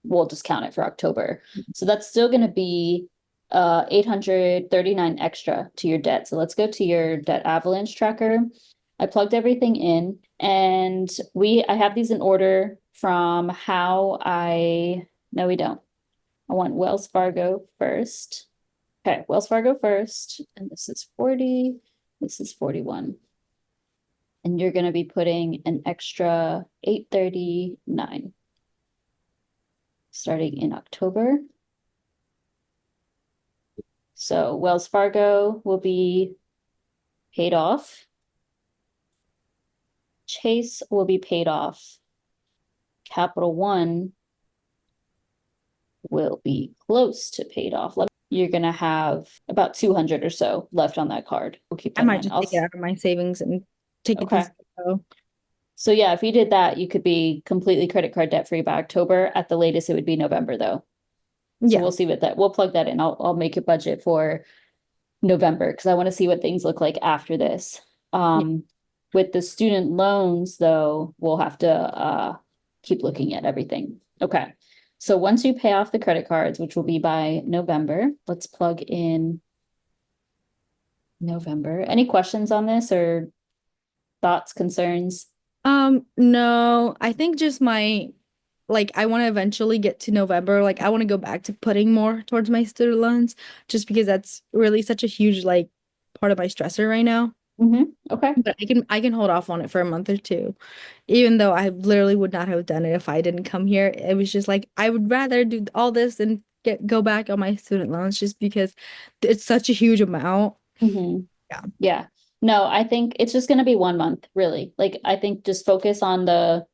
we'll just count it for October. So that's still gonna be 839 extra to your debt. So let's go to your debt avalanche tracker. I plugged everything in and I have these in order from how I no, we don't. I want Wells Fargo first. Okay, Wells Fargo first, and this is 40, this is 41. And you're going to be putting an extra 839 starting in October. So Wells Fargo will be paid off. Chase will be paid off. Capital One will be close to paid off. You're going to have about 200 or so left on that card. We'll keep I that in might mind. just take it out of my savings and take it to Okay. zero. So yeah, if you did that, you could be completely credit card debt free by October. At the latest, it would be November though. So Yeah. we'll see what that, we'll plug that in. I'll make a budget for November because I want to see what things look like after this. Yeah. With the student loans though, we'll have to keep looking at everything. Okay. So once you pay off the credit cards, which will be by November, let's plug in November. Any questions on this or thoughts, concerns? No, I think just my like I want to eventually get to November. Like I want to go back to putting more towards my student loans just because that's really such a huge like part of my stressor right now. Okay. But I can hold off on it for a month or two, even though I literally would not have done it if I didn't come here. It was just like I would rather do all this than go back on my student loans just because it's such a huge amount. hmm Yeah. Yeah. No, I think it's just going to be 1 month, really. Like I think just focus on the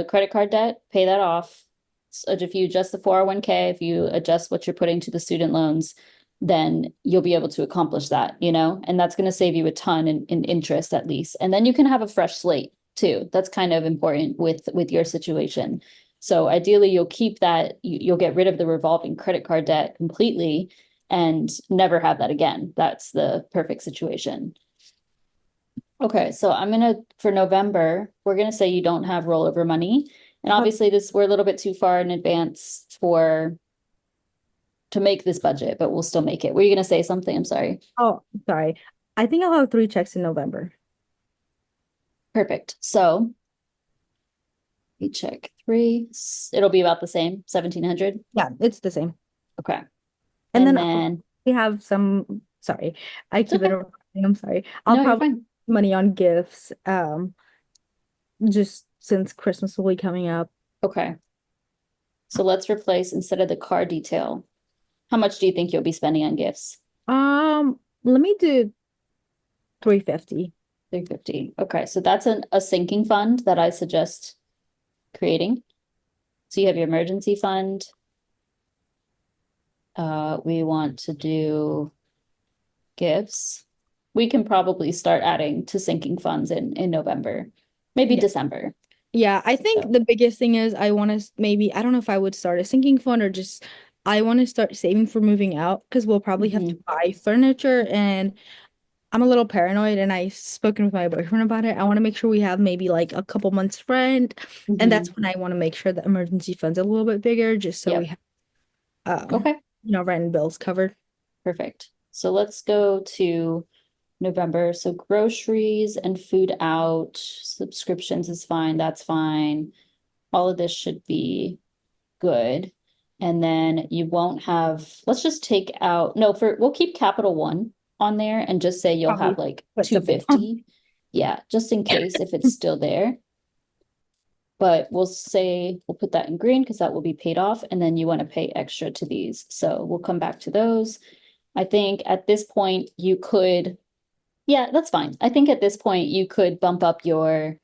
credit card debt, pay that off. So if you adjust the 401k, if you adjust what you're putting to the student loans, then you'll be able to accomplish that, and that's going to save you a ton in interest at least. And then you can have a fresh slate too. That's kind of important with your situation. So ideally you'll keep that, you'll get rid of the revolving credit card debt completely and never have that again. That's the perfect situation. Okay, so for November, we're gonna say you don't have rollover money. And obviously we're a little bit too far in advance to make this budget, but we'll still make it. Were you gonna say something? I'm sorry. Oh, sorry. I think I'll have 3 checks in November. Perfect. So we check three. It'll be about the same, 1,700. Yeah, it's the same. Okay. And And then then we have some, sorry, I it's keep it okay. over. I'm sorry. I'll No, you're probably fine. money on gifts, just since Christmas will be coming up. Okay. So let's replace instead of the car detail. How much do you think you'll be spending on gifts? Let me do 350. 350. Okay, so that's a sinking fund that I suggest creating. So you have your emergency fund. We want to do gifts. We can probably start adding to sinking funds in November, maybe Yeah. December. Yeah, I think So, the biggest thing is I want to maybe, I don't know if I would start a sinking fund or just I want to start saving for moving out because we'll probably have to mhm, buy furniture and I'm a little paranoid and I've spoken with my boyfriend about it. I want to make sure we have maybe like a couple months rent. And that's mhm. when I want to make sure the emergency fund's a little bit bigger just so we Yep. have Okay. rent and bills covered. Perfect. So let's go to November. So groceries and food out, subscriptions is fine. That's fine. All of this should be good. And then you won't have, let's just take out, no, we'll keep Capital One on there and just say you'll have Probably like put something on. 250. Yeah, just in case if it's still there. But we'll put that in green because that will be paid off. And then you want to pay extra to these. So we'll come back to those. I think at this point you could, yeah, that's fine. I think at this point you could bump up your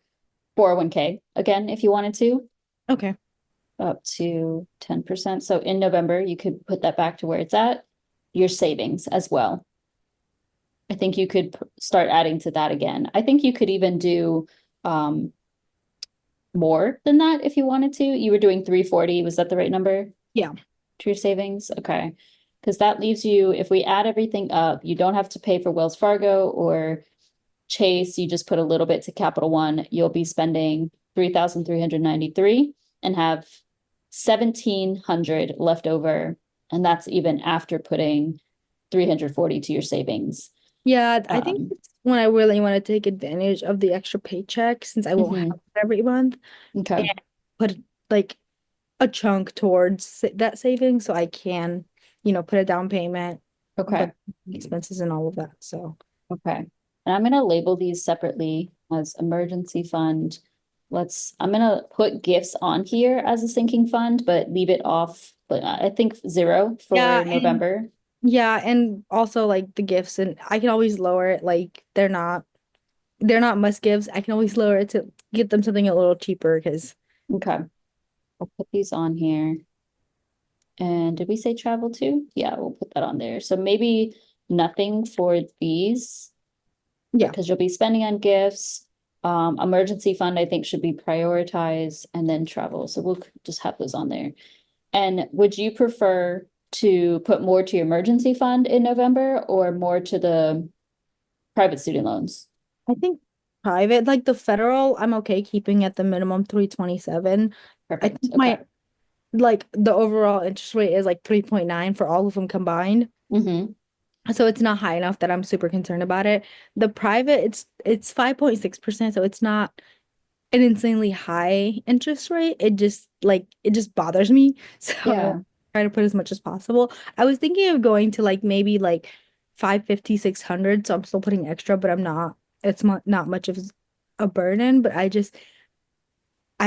401k again if you wanted to, Okay. up to 10%. So in November, you could put that back to where it's at, your savings as well. I think you could start adding to that again. I think you could even do more than that if you wanted to. You were doing 340. Was that the right number Yeah. to your savings? Okay. Because that leaves you, if we add everything up, you don't have to pay for Wells Fargo or Chase. You just put a little bit to Capital One. You'll be spending 3,393 and have 1,700 left over. And that's even after putting 340 to your savings. Yeah, I think Um, it's when I really want to take advantage of the extra paycheck since I won't have mhm. it every month Okay. and put like a chunk towards that savings so I can, put a down payment, but Okay. expenses and all of that. So, Okay. And I'm gonna label these separately as emergency fund. I'm gonna put gifts on here as a sinking fund, but leave it off, but I think zero yeah, for and November. yeah, and also like the gifts and I can always lower it like they're not must gives. I can always lower it to get them something a little cheaper because Okay. I'll put these on here. And did we say travel too? Yeah, we'll put that on there. So maybe nothing for these yeah. because you'll be spending on gifts. Emergency fund, I think, should be prioritized, and then travel. So we'll just have those on there. And would you prefer to put more to your emergency fund in November or more to the private student loans? I think private, like the federal, I'm okay keeping at the minimum 327. I Perfect. think Okay. my like the overall interest rate is like 3.9 for all of them combined. Mm-hmm. So it's not high enough that I'm super concerned about it. The private, it's 5.6%, so it's not an insanely high interest rate. It just bothers me. So Yeah. try to put as much as possible. I was thinking of going to like maybe like 550, 600. So I'm still putting extra, but I'm not. It's not much of a burden, but I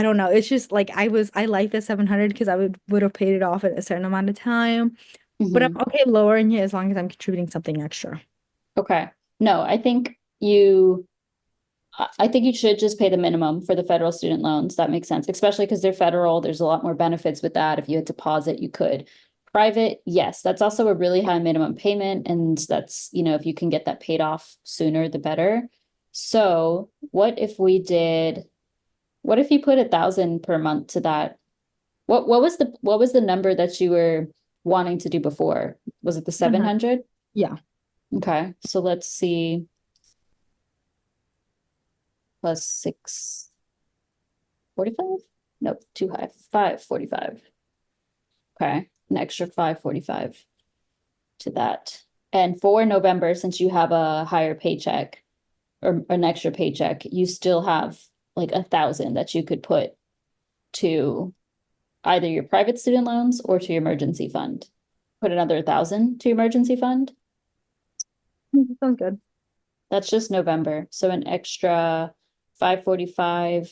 don't know. It's just like I like the 700 because I would have paid it off in a certain amount of time. But I'm Mm-hmm. okay lowering it as long as I'm contributing something extra. Okay. No, I think you should just pay the minimum for the federal student loans. That makes sense, especially because they're federal. There's a lot more benefits with that. If you had deposit, you could. Private, yes, that's also a really high minimum payment. And that's, if you can get that paid off sooner, the better. So what if you put 1,000 per month to that? What was the number that you were wanting to do before? Was it the 700? Yeah. Okay, so let's see, plus 645? Nope, too high. 545. Okay, an extra 545 to that. And for November, since you have a higher paycheck or an extra paycheck, you still have like 1,000 that you could put to either your private student loans or to your emergency fund. Put another 1,000 to your emergency fund. Sounds good. That's just November. So an extra 545, a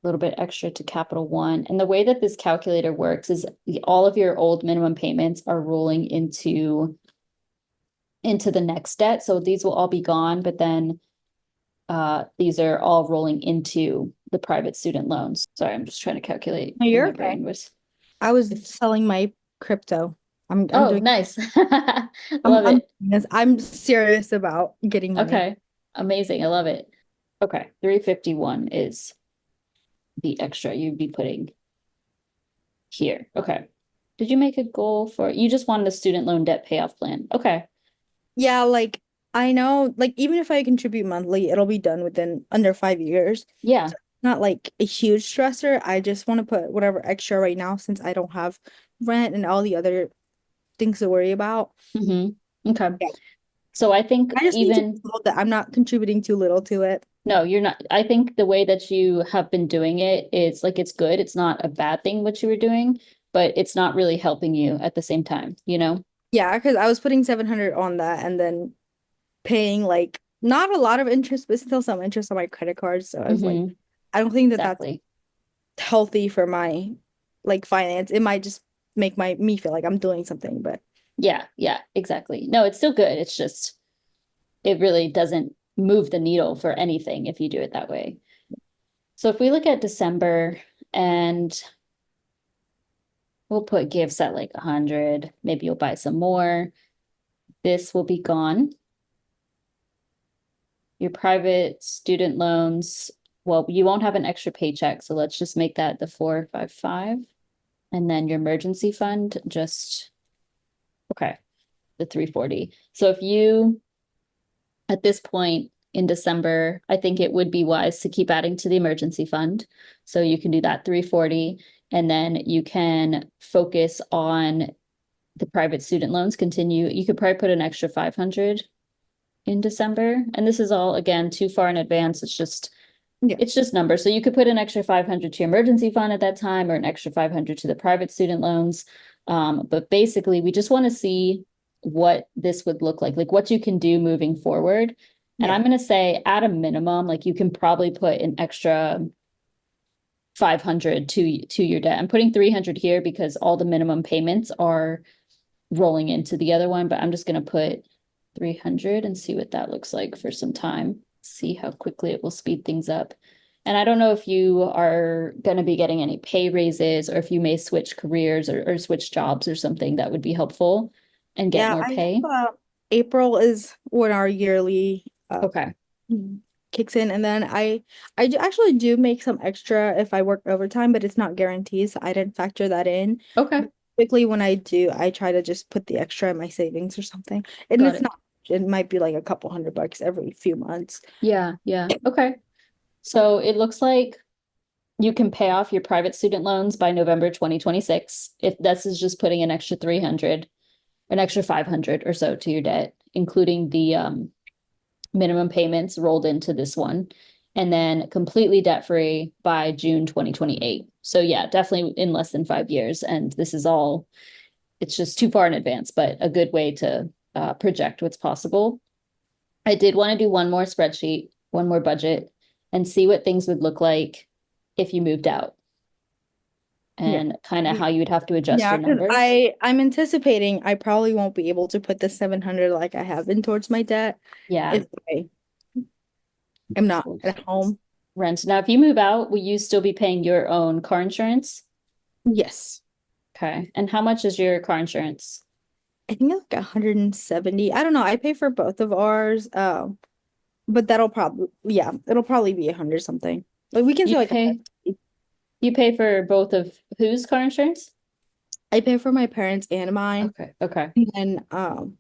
little bit extra to Capital One. And the way that this calculator works is all of your old minimum payments are rolling into the next debt. So these will all be gone, but then these are all rolling into the private student loans. Sorry, I'm just trying to calculate No, where you're my okay. brain was. I was selling my crypto. I'm Oh, doing nice. Love I'm it. yes, I'm serious about getting money. Okay. Amazing. I love it. Okay. 351 is the extra you'd be putting here. Okay. Did you make a goal for, you just wanted a student loan debt payoff plan? Okay. Yeah, like I know, like even if I contribute monthly, it'll be done within under 5 years. Yeah. So not like a huge stressor. I just want to put whatever extra right now since I don't have rent and all the other things to worry about. Okay. Yeah. So I think I just need to even, know that I'm not contributing too little to it. no, you're not. I think the way that you have been doing it is like it's good. It's not a bad thing what you were doing, but it's not really helping you at the same time, you know? Yeah, because I was putting 700 on that and then paying like not a lot of interest, but still some interest on my credit cards. So I was like, Hmm. I don't think that that's Exactly. healthy for my like finance. It might just make my me feel like I'm doing something, but Yeah, yeah, exactly. No, it's still good. It's just it really doesn't move the needle for anything if you do it that way. So if we look at December and we'll put gifts at like 100, maybe you'll buy some more. This will be gone. Your private student loans, well, you won't have an extra paycheck, so let's just make that the 455. And then your emergency fund, just okay, the 340. So if you at this point in December, I think it would be wise to keep adding to the emergency fund. So you can do that 340 and then you can focus on the private student loans, continue. You could probably put an extra 500 in December. And this is all again too far in advance. yeah. It's just numbers. So you could put an extra 500 to your emergency fund at that time or an extra 500 to the private student loans. But basically, we just want to see what this would look like what you can do moving forward. And Yeah. I'm going to say at a minimum, like you can probably put an extra 500 to your debt. I'm putting 300 here because all the minimum payments are rolling into the other one, but I'm just going to put 300 and see what that looks like for some time. See how quickly it will speed things up. And I don't know if you are going to be getting any pay raises or if you may switch careers or switch jobs or something that would be helpful and get Yeah, more I pay. have April is when our yearly Okay. kicks in, and then actually do make some extra if I work overtime, but it's not guaranteed, so I didn't factor that in. Okay, But typically, when I do, I try to just put the extra in my savings or something, and got it's it. not. It might be like a couple $100 every few months. Yeah, yeah. Okay. So it looks like you can pay off your private student loans by November 2026. If this is just putting an extra 300, an extra 500 or so to your debt, including the minimum payments rolled into this one, and then completely debt free by June 2028. So yeah, definitely in less than 5 years. And this is all, it's just too far in advance, but a good way to project what's possible. I did want to do one more spreadsheet, one more budget, and see what things would look like if you moved out Yeah. and kind of how you would have to adjust Yeah, your because numbers. I'm anticipating I probably won't be able to put the 700 like I have been towards my debt Yeah. if I am not So at home. rent. Now, if you move out, will you still be paying your own car insurance? Yes. Okay. And how much is your car insurance? I think it's like 170. I don't know. I pay for both of ours. But that'll probably yeah, it'll probably be 100 something. Like we can say You like pay 150. you pay for both of whose car insurance? I pay for my parents and mine. Okay. Okay. And then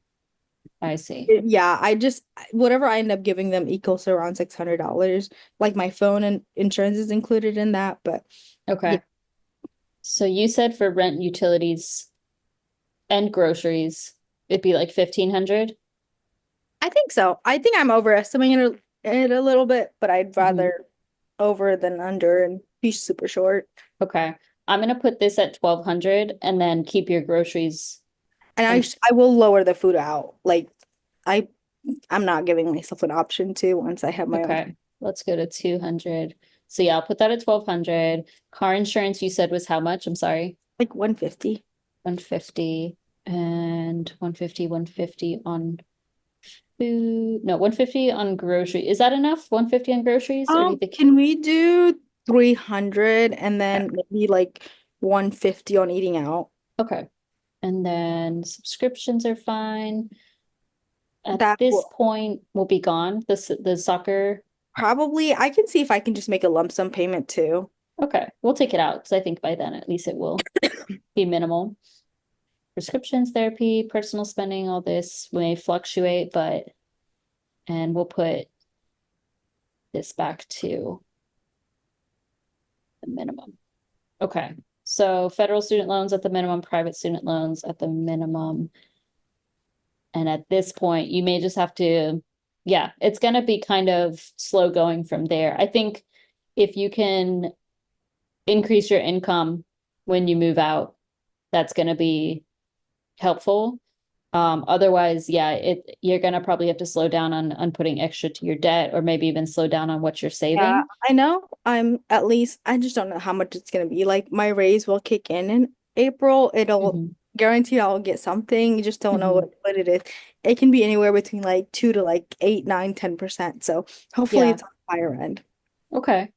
I see. yeah, I just whatever I end up giving them equals to around $600. Like my phone and insurance is included in that, but yeah. Okay. So you said for rent, utilities, and groceries, it'd be like 1,500. I think so. I think I'm overestimating it a little bit, but I'd Mhm. rather over than under and be super short. Okay. I'm gonna put this at 1,200 and then keep your groceries And and I will lower the food out. Like I I'm not giving myself an option to once I have my own okay. Let's go to 200. So yeah, I'll put that at 1,200. Car insurance you said was how much? I'm sorry. like 150. 150 and 150, 150 on food. No, 150 on grocery. Is that enough? 150 on groceries? Or do you think? Can we do 300 and Okay. then maybe like 150 on eating out? Okay. And then subscriptions are fine. At That this will point, will be gone. The soccer. probably I can see if I can just make a lump sum payment too. Okay, we'll take it out because I think by then at least it will be minimal. Prescriptions, therapy, personal spending, all this may fluctuate, but and we'll put this back to the minimum. Okay. So federal student loans at the minimum, private student loans at the minimum. And at this point, you may just have to, yeah, it's going to be kind of slow going from there. I think if you can increase your income when you move out, that's going to be helpful. Otherwise, yeah, you're gonna probably have to slow down on putting extra to your debt, or maybe even slow down on what you're Yeah, saving. I know I'm at least I just don't know how much it's gonna be. Like my raise will kick in April. It'll Hmm. guarantee I'll get something. You just don't know Hmm. what it is. It can be anywhere between like 2 to like 8, 9, 10%. So hopefully Yeah. it's on the higher end. Okay.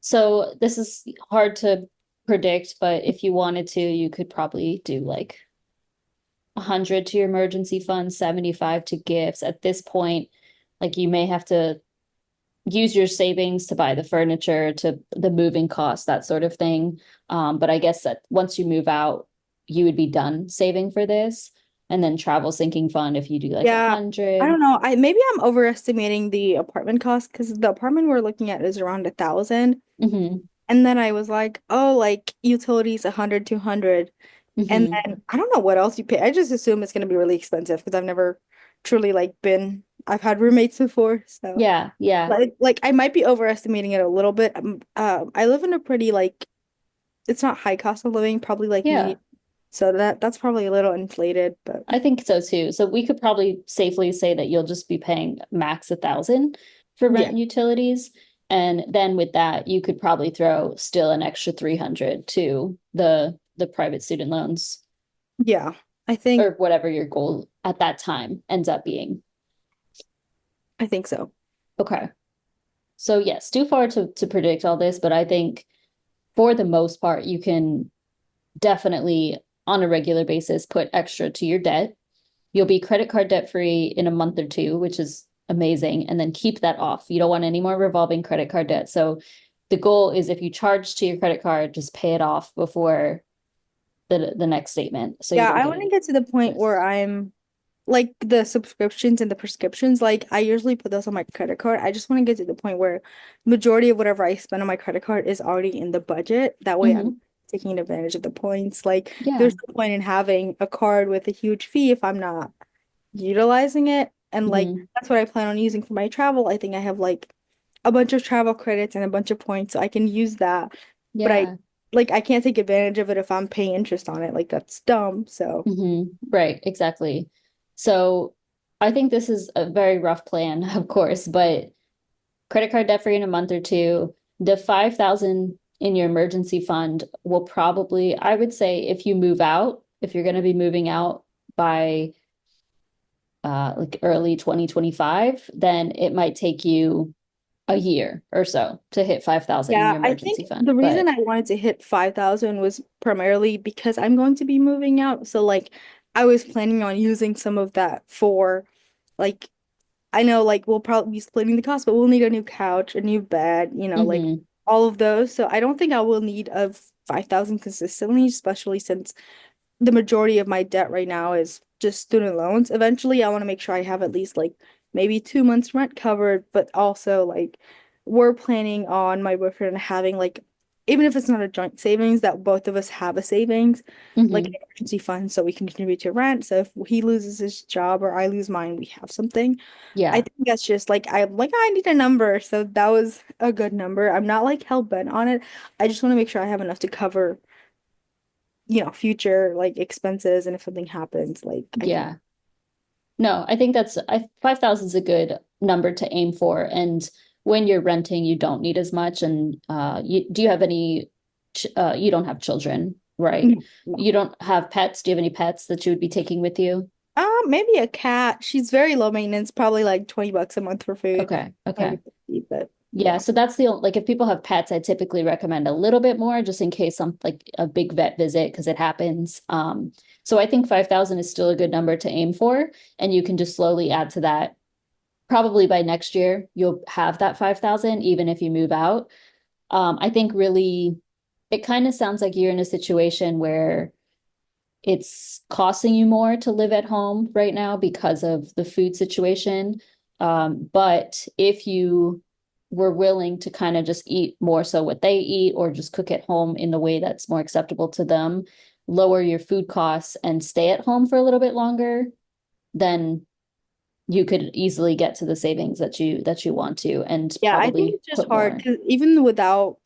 So this is hard to predict, but if you wanted to, you could probably do like 100 to your emergency fund, 75 to gifts. At this point, like you may have to use your savings to buy the furniture, to the moving costs, that sort of thing. But I guess that once you move out, you would be done saving for this. And then travel sinking fund, if you do like a Yeah, I hundred. don't know. I maybe I'm overestimating the apartment cost because the apartment we're looking at is around 1,000. Mm-hmm. And then I was like, oh, like utilities 100, 200. And Mm-hmm. then I don't know what else you pay. I just assume it's gonna be really expensive because I've never truly like been I've had roommates before, so Yeah, yeah, like I might be overestimating it a little bit. I live in a pretty like it's not high cost of living, probably like yeah. medium. So that's probably a little inflated, but I think so too. So we could probably safely say that you'll just be paying max 1,000 for rent yeah, and utilities. And then with that, you could probably throw still an extra 300 to the private student loans yeah. I think or whatever your goal at that time ends up being. I think so. Okay. So yes, too far to predict all this, but I think for the most part, you can definitely on a regular basis put extra to your debt. You'll be credit card debt free in a month or two, which is amazing, and then keep that off. You don't want any more revolving credit card debt. So the goal is if you charge to your credit card, just pay it off before the next statement so you Yeah, don't I get want to any get to the point interest. where I'm like the subscriptions and the prescriptions, like I usually put those on my credit card. I just want to get to the point where majority of whatever I spend on my credit card is already in the budget. That way I'm Hmm. taking advantage of the points. Like Yeah. there's no point in having a card with a huge fee if I'm not utilizing it. And like Hmm. that's what I plan on using for my travel. I think I have like a bunch of travel credits and a bunch of points, so I can use that. But Yeah. I can't take advantage of it if I'm paying interest on it. Like that's dumb. So Right, exactly. So I think this is a very rough plan, of course, but credit card debt free in a month or two. The 5,000 in your emergency fund will probably, I would say, if you move out, if you're going to be moving out by like early 2025, then it might take you a year or so to hit 5,000 in yeah, your I think emergency fund. the reason But I wanted to hit 5,000 was primarily because I'm going to be moving out. So like I was planning on using some of that for like I know like we'll probably be splitting the cost, but we'll need a new couch, a new bed, like mhm, all of those. So I don't think I will need a 5,000 consistently, especially since the majority of my debt right now is just student loans. Eventually, I want to make sure I have at least like maybe 2 months rent covered, but also like we're planning on my boyfriend having like even if it's not a joint savings, that both of us have a savings, like an mhm, emergency fund so we can contribute to rent. So if he loses his job or I lose mine, we have something. I yeah, think that's just like I'm like I need a number. So that was a good number. I'm not like hell bent on it. I just want to make sure I have enough to cover future like expenses and if something happens, like I can. yeah. No, I think 5,000 is a good number to aim for. And when you're renting, you don't need as much. And do you have any, you don't have children, right? No, no. You don't have pets. Do you have any pets that you would be taking with you? Maybe a cat. She's very low maintenance, probably like 20 bucks a month for food. Okay, 20 okay. to 50, but Yeah, yeah. so that's the only, like if people have pets, I typically recommend a little bit more just in case some like a big vet visit because it happens. So I think 5,000 is still a good number to aim for, and you can just slowly add to that. Probably by next year, you'll have that 5,000 even if you move out. I think really it kind of sounds like you're in a situation where it's costing you more to live at home right now because of the food situation. But if you were willing to kind of just eat more so what they eat or just cook at home in the way that's more acceptable to them, lower your food costs and stay at home for a little bit longer, then you could easily get to the savings that you want to and Yeah, I think probably it's just put hard more. because even without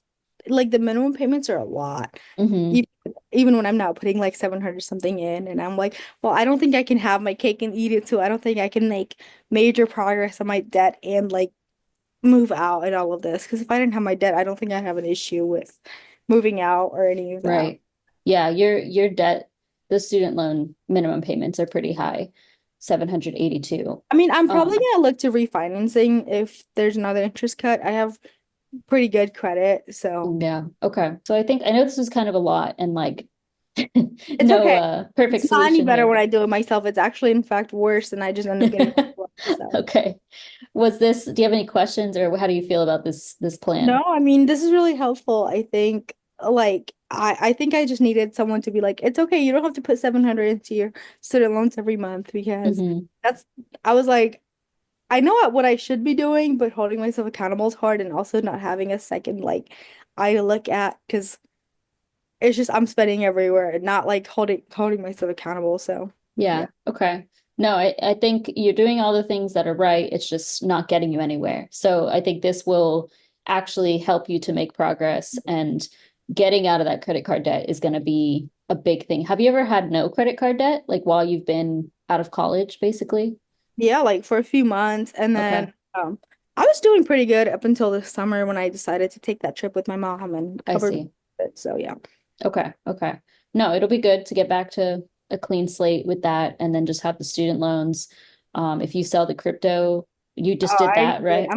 like the minimum payments are a lot. Hmm. Even, even when I'm not putting like 700 something in and I'm like, well, I don't think I can have my cake and eat it too. I don't think I can make major progress on my debt and like move out and all of this. Because if I didn't have my debt, I don't think I have an issue with moving out or any of that. Right. Yeah, your debt, the student loan minimum payments are pretty high, 782. I mean, I'm probably Um, gonna look to refinancing if there's another interest cut. I have pretty good credit, so yeah, okay. So I know this is kind of a lot and like it's no okay. perfect It's not any solution better here. when I do it myself. It's actually, in fact, worse, and I just end up getting overwhelmed. So, Okay. Do you have any questions or how do you feel about this plan? no, I mean, this is really helpful. I think, like, I think I just needed someone to be like, it's okay. You don't have to put 700 into your student loans every month because Hmm. that's. I was like, I know what I should be doing, but holding myself accountable is hard, and also not having a second like eye to look at because it's just I'm spending everywhere and not like holding myself accountable. So yeah. Yeah. Okay. No, I think you're doing all the things that are right. It's just not getting you anywhere. So I think this will actually help you to make progress and getting out of that credit card debt is going to be a big thing. Have you ever had no credit card debt, like while you've been out of college, basically? Yeah, like for a few months and Okay. then I was doing pretty good up until this summer when I decided to take that trip with my mom and I covered see. it. So yeah. Okay. Okay. No, it'll be good to get back to a clean slate with that and then just have the student loans. If you sell the crypto, you just Oh, did I that, did. right?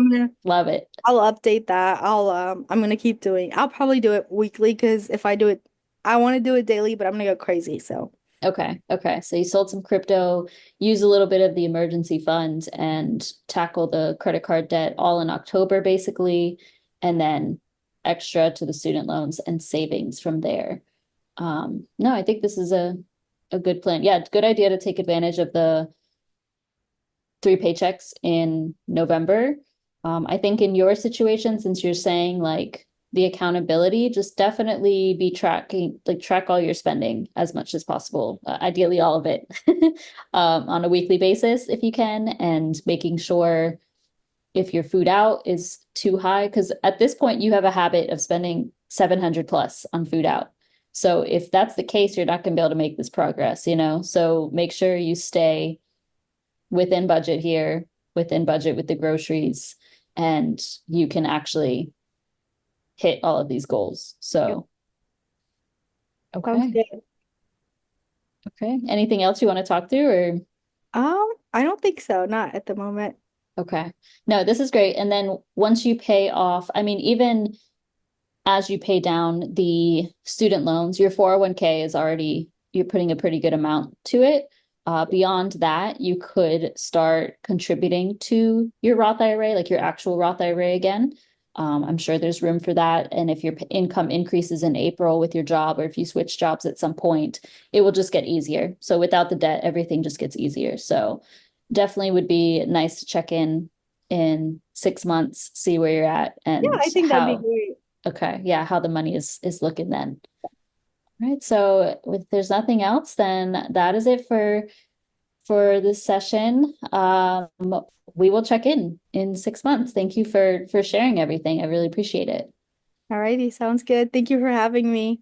Love it. I'll update that. I'm gonna keep doing. I'll probably do it weekly because if I do it I want to do it daily, but I'm gonna go crazy. So Okay. Okay. So you sold some crypto, use a little bit of the emergency fund and tackle the credit card debt all in October, basically, and then extra to the student loans and savings from there. No, I think this is a good plan. Yeah, good idea to take advantage of the 3 paychecks in November. I think in your situation, since you're saying like the accountability, just definitely be tracking, like track all your spending as much as possible, ideally all of it, on a weekly basis if you can, and making sure if your food out is too high, because at this point you have a habit of spending 700 plus on food out. So if that's the case, you're not going to be able to make this progress, you know? So make sure you stay within budget here, within budget with the groceries, and you can actually hit all of these goals. Yep. So, Sounds okay. good. Okay. Anything else you want to talk through or I don't think so, not at the moment. okay. No, this is great. And then once you pay off, I mean, even as you pay down the student loans, your 401k is already, you're putting a pretty good amount to it. Beyond that, you could start contributing to your Roth IRA, like your actual Roth IRA again. I'm sure there's room for that. And if your income increases in April with your job, or if you switch jobs at some point, it will just get easier. So without the debt, everything just gets easier. So definitely would be nice to check in 6 months, see where you're at Yeah, and I think that'd be how. great. Okay, yeah, how the money is looking then. All right, so if there's nothing else, then that is it for this session. We will check in 6 months. Thank you for sharing everything. I really appreciate it. Alrighty, sounds good. Thank you for having me.